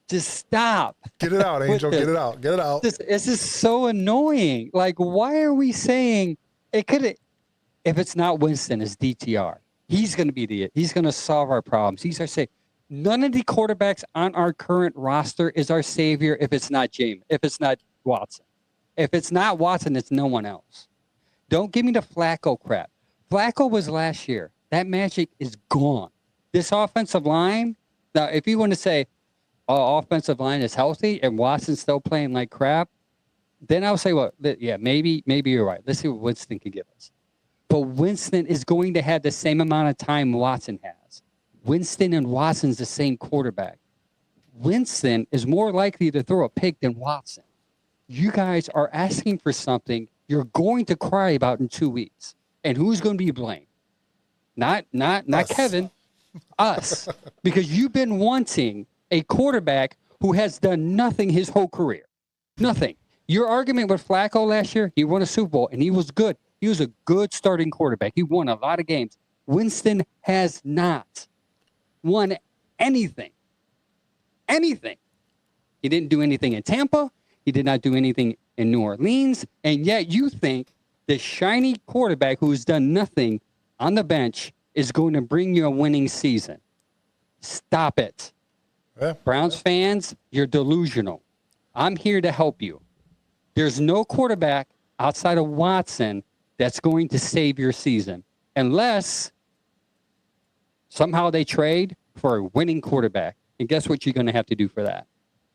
Just stop. Get it out, Angel. Get it out. Get it out. This is so annoying. Like, why are we saying it could? If it's not Winston, it's DTR. He's going to be he's going to solve our problems. He's our savior. None of the quarterbacks on our current roster is our savior if it's not James, if it's not Watson. If it's not Watson, it's no one else. Don't give me the Flacco crap. Flacco was last year. That magic is gone. This offensive line, now, if you want to say, offensive line is healthy and Watson's still playing like crap, then I'll say, well, yeah, maybe you're right. Let's see what Winston can give us. But Winston is going to have the same amount of time Watson has. Winston and Watson's the same quarterback. Winston is more likely to throw a pick than Watson. You guys are asking for something you're going to cry about in 2 weeks. And who's going to be blamed? Not us. Kevin, us. Because you've been wanting a quarterback who has done nothing his whole career. Nothing. Your argument with Flacco last year, he won a Super Bowl and he was good. He was a good starting quarterback. He won a lot of games. Winston has not won anything. Anything. He didn't do anything in Tampa. He did not do anything in New Orleans. And yet you think the shiny quarterback who's done nothing on the bench is going to bring you a winning season. Stop it. Yeah. Browns fans, you're delusional. I'm here to help you. There's no quarterback outside of Watson that's going to save your season unless somehow they trade for a winning quarterback. And guess what you're going to have to do for that?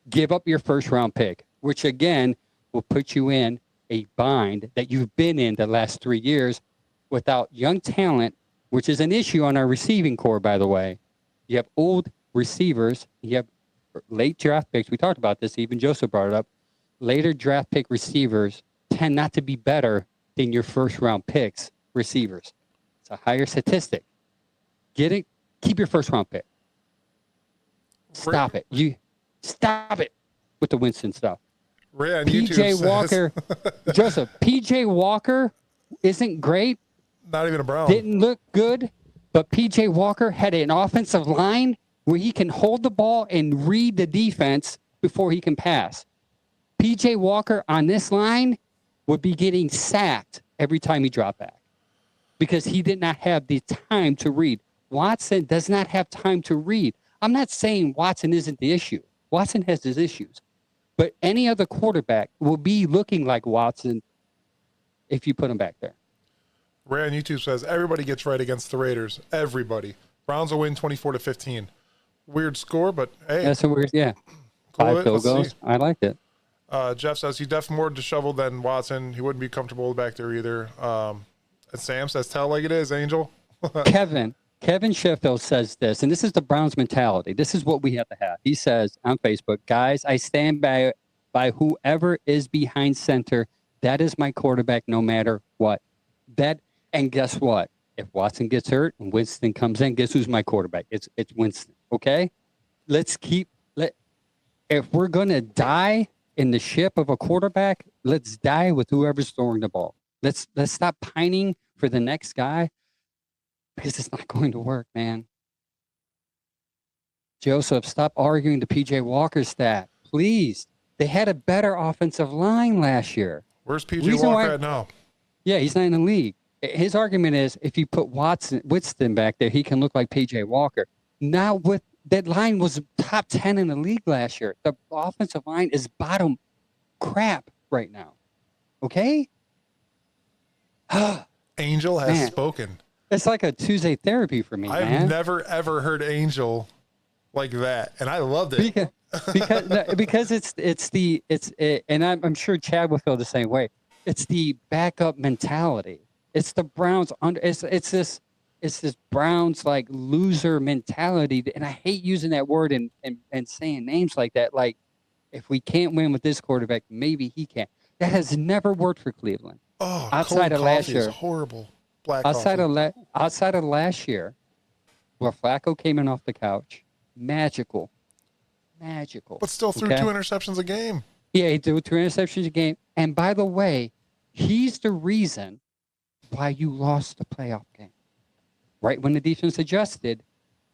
Give up your first-round pick, which, again, will put you in a bind that you've been in the last 3 years without young talent, which is an issue on our receiving core, by the way. You have old receivers. You have late draft picks. We talked about this. Even Joseph brought it up. Later draft pick receivers tend not to be better than your first-round picks receivers. It's a higher statistic. Get it? Keep your first-round pick. Stop it. You stop it with the Winston stuff. PJ Walker, Joseph, PJ Walker isn't great. Not even a Brown. Didn't look good, but PJ Walker had an offensive line where he can hold the ball and read the defense before he can pass. PJ Walker on this line would be getting sacked every time he dropped back because he did not have the time to read. Watson does not have time to read. I'm not saying Watson isn't the issue. Watson has his issues. But any other quarterback will be looking like Watson if you put him back there. Ray on YouTube says, everybody gets right against the Raiders. Everybody. Browns will win 24-15. Weird score, but hey. That's a weird, yeah. Cool. 5 field goals. I liked it. Jeff says he's definitely more disheveled than Watson. He wouldn't be comfortable back there either. And Sam says, tell like it is, Angel. Kevin Sheffield says this, and this is the Browns mentality. This is what we have to have. He says on Facebook, guys, I stand by whoever is behind center. That is my quarterback no matter what. And guess what? If Watson gets hurt and Winston comes in, guess who's my quarterback? It's Winston, okay? If we're going to die in the ship of a quarterback, let's die with whoever's throwing the ball. Let's stop pining for the next guy. Because it's not going to work, man. Joseph, stop arguing the PJ Walker stat. Please. They had a better offensive line last year. Where's PJ Walker at now? Yeah, he's not in the league. His argument is if you put Winston back there, he can look like PJ Walker. Now, that line was top 10 in the league last year. The offensive line is bottom crap right now. Okay? Angel has spoken. It's like a Tuesday therapy for me, man. I've never, ever heard Angel like that, and I loved it. Because and I'm sure Chad will feel the same way. It's the backup mentality. It's the Browns it's this Browns like loser mentality, and I hate using that word and saying names like that. Like, if we can't win with this quarterback, maybe he can. That has never worked for Cleveland. Oh, outside of last year, is horrible. Outside of last year, where Flacco came in off the couch, magical. But still threw 2 interceptions a game. Yeah, he threw 2 interceptions a game. And by the way, He's the reason why you lost the playoff game. Right when the defense adjusted,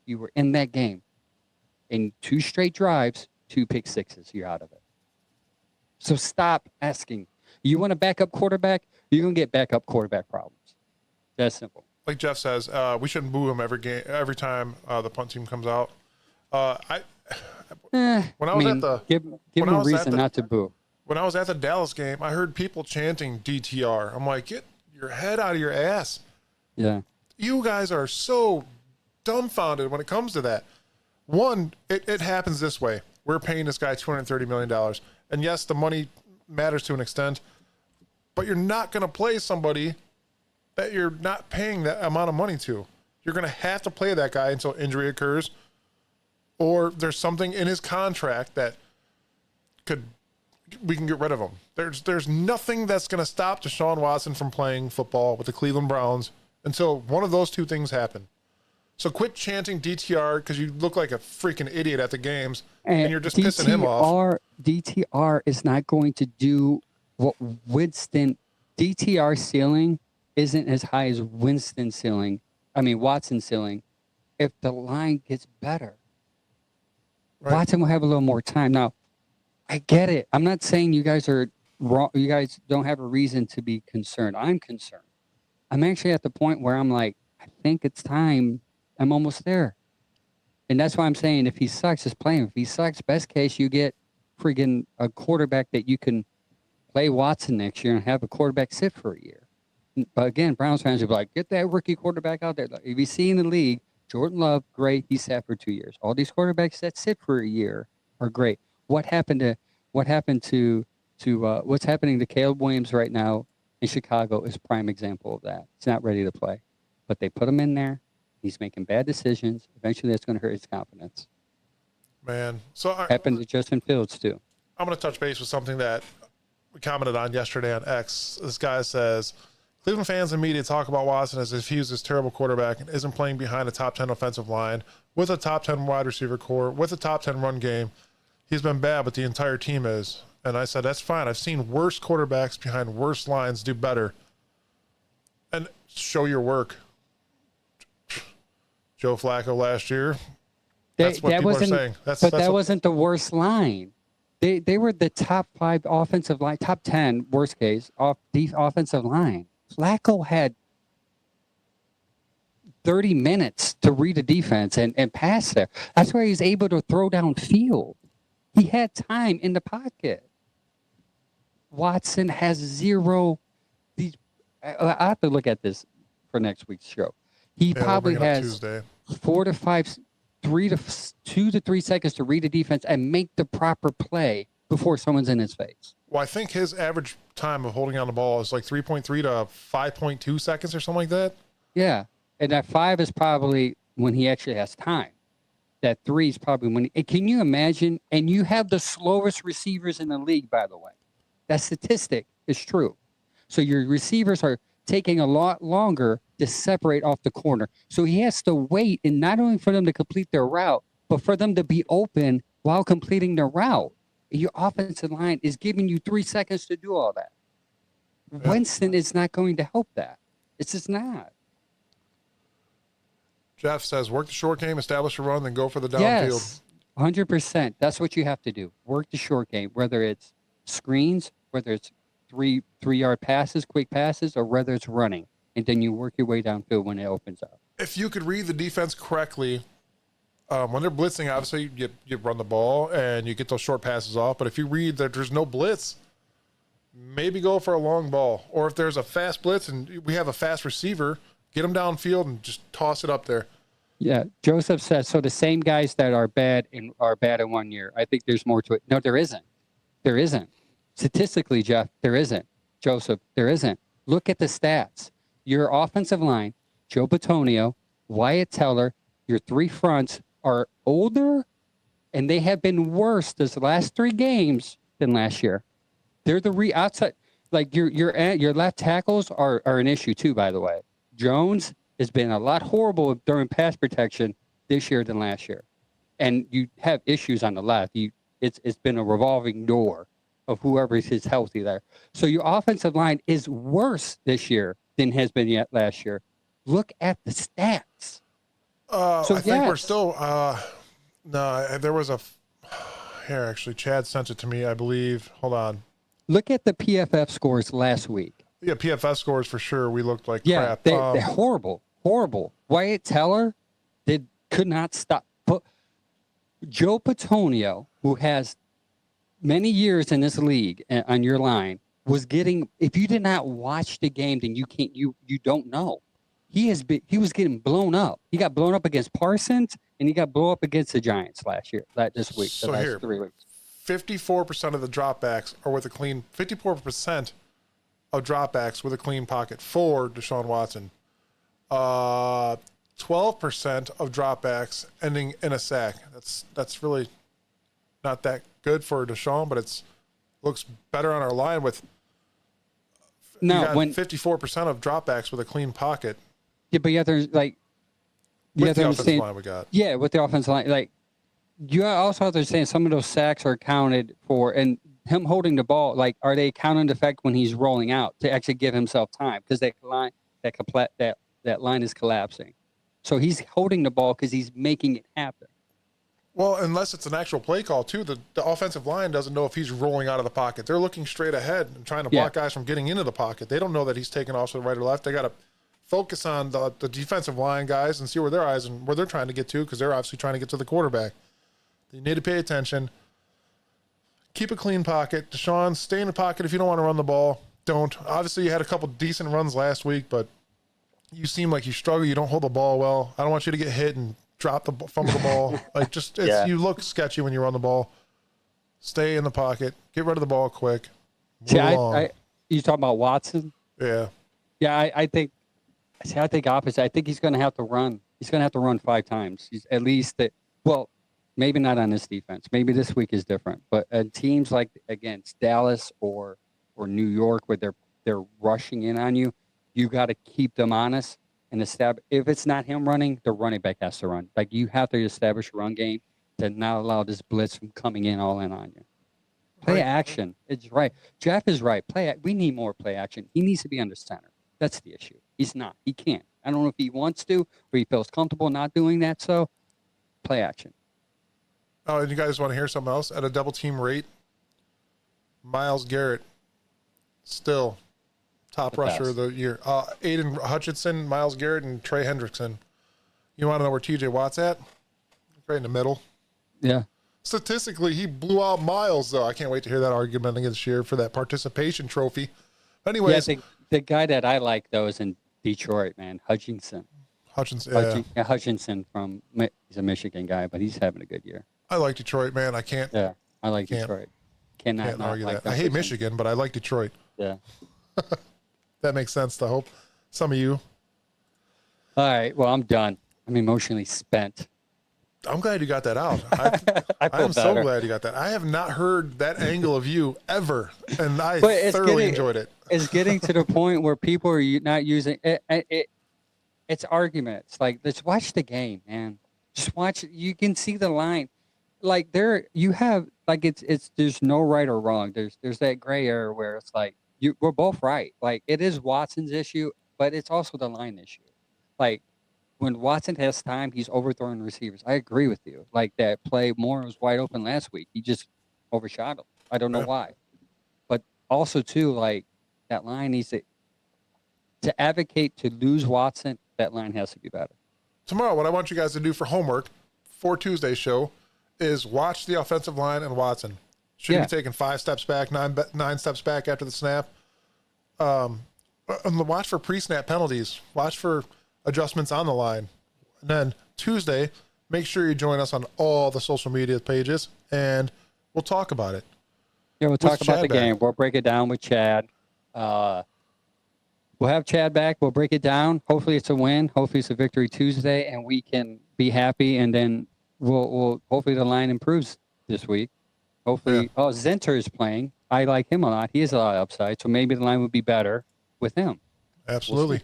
you were in that game. In 2 straight drives, 2 pick sixes, you're out of it. So stop asking. You want a backup quarterback? You're going to get backup quarterback problems. That's simple. Like Jeff says, we shouldn't boo him every time the punt team comes out. When I was give him a reason not to boo. When I was at the Dallas game, I heard people chanting DTR. I'm like, get your head out of your ass. Yeah. You guys are so dumbfounded when it comes to that. One, it happens this way. We're paying this guy $230 million. And yes, the money matters to an extent, but you're not going to play somebody that you're not paying that amount of money to. You're going to have to play that guy until injury occurs, or there's something in his contract that we can get rid of him. There's nothing that's going to stop Deshaun Watson from playing football with the Cleveland Browns until one of those two things happen. So quit chanting DTR because you look like a freaking idiot at the games, and you're just pissing him off. DTR is not going to do what Winston. DTR ceiling isn't as high as Watson's ceiling if the line gets better. Right. Watson will have a little more time. Now, I get it. I'm not saying you guys are wrong. You guys don't have a reason to be concerned. I'm concerned. I'm actually at the point where I'm like, I think it's time. I'm almost there. And that's why I'm saying if he sucks, just play him. If he sucks, best case, you get friggin' a quarterback that you can play Watson next year and have a quarterback sit for a year. But again, Browns fans will be like, get that rookie quarterback out there. Like, if you see in the league, Jordan Love, great. He sat for 2 years. All these quarterbacks that sit for a year are great. What's happening to Caleb Williams right now in Chicago is a prime example of that. He's not ready to play, but they put him in there. He's making bad decisions. Eventually, that's going to hurt his confidence. Man, happened to Justin Fields too. I'm going to touch base with something that we commented on yesterday on X. This guy says, Cleveland fans and media talk about Watson as if he was this terrible quarterback and isn't playing behind a top 10 offensive line with a top 10 wide receiver core, with a top 10 run game. He's been bad, but the entire team is. And I said, that's fine. I've seen worse quarterbacks behind worse lines do better. And show your work. Joe Flacco last year. That's what people are saying. That wasn't the worst line. They were the top 5 offensive line, top 10, worst case, offensive line. Flacco had 30 minutes to read a defense and pass there. That's why he's able to throw downfield. He had time in the pocket. Watson has zero. I have to look at this for next week's show. He probably has 2 to 3 seconds to read a defense and make the proper play before someone's in his face. Well, I think his average time of holding on the ball is like 3.3 to 5.2 seconds or something like that. Yeah. And that 5 is probably when he actually has time. That 3 is probably when can you imagine? And you have the slowest receivers in the league, by the way. That statistic is true. So your receivers are taking a lot longer to separate off the corner. So he has to wait, and not only for them to complete their route, but for them to be open while completing their route. Your offensive line is giving you 3 seconds to do all that. Yeah. Winston is not going to help that. It's just not. Jeff says, work the short game, establish a run, then go for the downfield. Yes, 100%. That's what you have to do. Work the short game, whether it's screens, whether it's three-yard passes, quick passes, or whether it's running. And then you work your way downfield when it opens up. If you could read the defense correctly, when they're blitzing, obviously you run the ball and you get those short passes off. But if you read that there's no blitz, maybe go for a long ball. Or if there's a fast blitz and we have a fast receiver, get them downfield and just toss it up there. Yeah, Joseph says, so the same guys that are bad in 1 year. I think there's more to it. No, there isn't. There isn't. Statistically, Jeff, there isn't. Joseph, there isn't. Look at the stats. Your offensive line, Joe Bitonio, Wyatt Teller, your 3 fronts are older, and they have been worse this last 3 games than last year. They're the outside. Like your left tackles are an issue too, by the way. Jones has been a lot horrible during pass protection this year than last year, and you have issues on the left. It's been a revolving door of whoever is healthy there. So your offensive line is worse this year than has been yet last year. Look at the stats. So I think we're still. No, there was a. Here, actually, Chad sent it to me, I believe. Hold on. Look at the PFF scores last week. Yeah, PFF scores for sure. We looked like Yeah, crap. they're horrible, horrible. Wyatt Teller could not stop. But Joe Patonio, who has many years in this league on your line, was getting. If you did not watch the game, then you can't. You don't know. He was getting blown up. He got blown up against Parsons, and he got blown up against the Giants this week. So the last here, 3 weeks. 54% of the dropbacks are with a clean. 54% of dropbacks with a clean pocket for Deshaun Watson. 12% of dropbacks ending in a sack. That's really not that good for Deshaun, but it's looks better on our line with. No, when 54% of dropbacks with a clean pocket. Yeah, but you have to like. You With have to the offensive understand. line we got. Yeah, with the offensive line, like you also have to understand some of those sacks are accounted for, and him holding the ball, like are they counting the fact when he's rolling out to actually give himself time because that line is collapsing, so he's holding the ball because he's making it happen. Well, unless it's an actual play call too, the offensive line doesn't know if he's rolling out of the pocket. They're looking straight ahead and trying to block guys from getting into the pocket. They don't know that he's taking off to the right or left. They got to focus on the defensive line guys and see where their eyes and where they're trying to get to because they're obviously trying to get to the quarterback. You need to pay attention. Keep a clean pocket. Deshaun, stay in the pocket if you don't want to run the ball. Don't. Obviously, you had a couple decent runs last week, but you seem like you struggle. You don't hold the ball well. I don't want you to get hit and fumble the ball. Like you look sketchy when you run the ball. Stay in the pocket. Get rid of the ball quick. See, you talking about Watson? Yeah. Yeah, I think opposite. I think he's going to have to run. He's going to have to run 5 times. He's at least maybe not on this defense. Maybe this week is different. But teams like against Dallas or New York, where they're rushing in on you, you got to keep them honest and establish. If it's not him running, the running back has to run. Like you have to establish a run game to not allow this blitz from coming in all in on you. Play action. It's right. Jeff is right. We need more play action. He needs to be under center. That's the issue. He's not. He can't. I don't know if he wants to or he feels comfortable not doing that. So, play action. Oh, and you guys want to hear something else? At a double team rate, Myles Garrett, still top rusher of the year. Aiden Hutchinson, Myles Garrett, and Trey Hendrickson. You want to know where TJ Watt's at? Right in the middle. Yeah. Statistically, he blew out Myles, though. I can't wait to hear that argument against year for that participation trophy. Anyways. Yeah, the guy that I like, though, is in Detroit, man. Hutchinson, he's a Michigan guy, but he's having a good year. I like Detroit, man. I can't. Yeah, I like Detroit. Can't argue like that. I hate Michigan, but I like Detroit. Yeah. That makes sense, I hope. Some of you. All right. Well, I'm done. I'm emotionally spent. I'm glad you got that out. I'm so glad you got that. I have not heard that angle of you ever, and I thoroughly enjoyed it. It's getting to the point where people are not using it. It's arguments. Like, let's watch the game, man. Just watch it. You can see the line. Like you have like it's there's no right or wrong. There's that gray area where it's like we're both right. Like it is Watson's issue, but it's also the line issue. Like when Watson has time, he's overthrowing receivers. I agree with you. Like that play, Moore was wide open last week. He just overshot him. I don't know why. But also too, like that line needs to advocate to lose Watson. That line has to be better. Tomorrow, what I want you guys to do for homework for Tuesday's show is watch the offensive line and Watson. Should be taking 5 steps back, 9 steps back after the snap. Watch for pre-snap penalties. Watch for adjustments on the line. And then Tuesday, make sure you join us on all the social media pages, and we'll talk about it. Yeah, we'll talk about the game. We'll break it down with Chad. We'll have Chad back. We'll break it down. Hopefully it's a win. Hopefully it's a victory Tuesday, and we can be happy. And then we'll hopefully the line improves this week. Hopefully, Zenter is playing. I like him a lot. He has a lot of upside, so maybe the line would be better with him. Absolutely.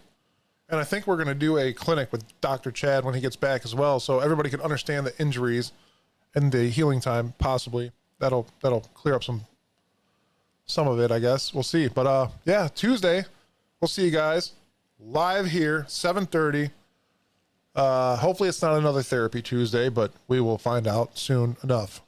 And I think we're going to do a clinic with Dr. Chad when he gets back as well, so everybody can understand the injuries and the healing time, possibly. That'll clear up some some of it, I guess. We'll see. But yeah, Tuesday, we'll see you guys live here, 7:30. Hopefully it's not another therapy Tuesday, but we will find out soon enough.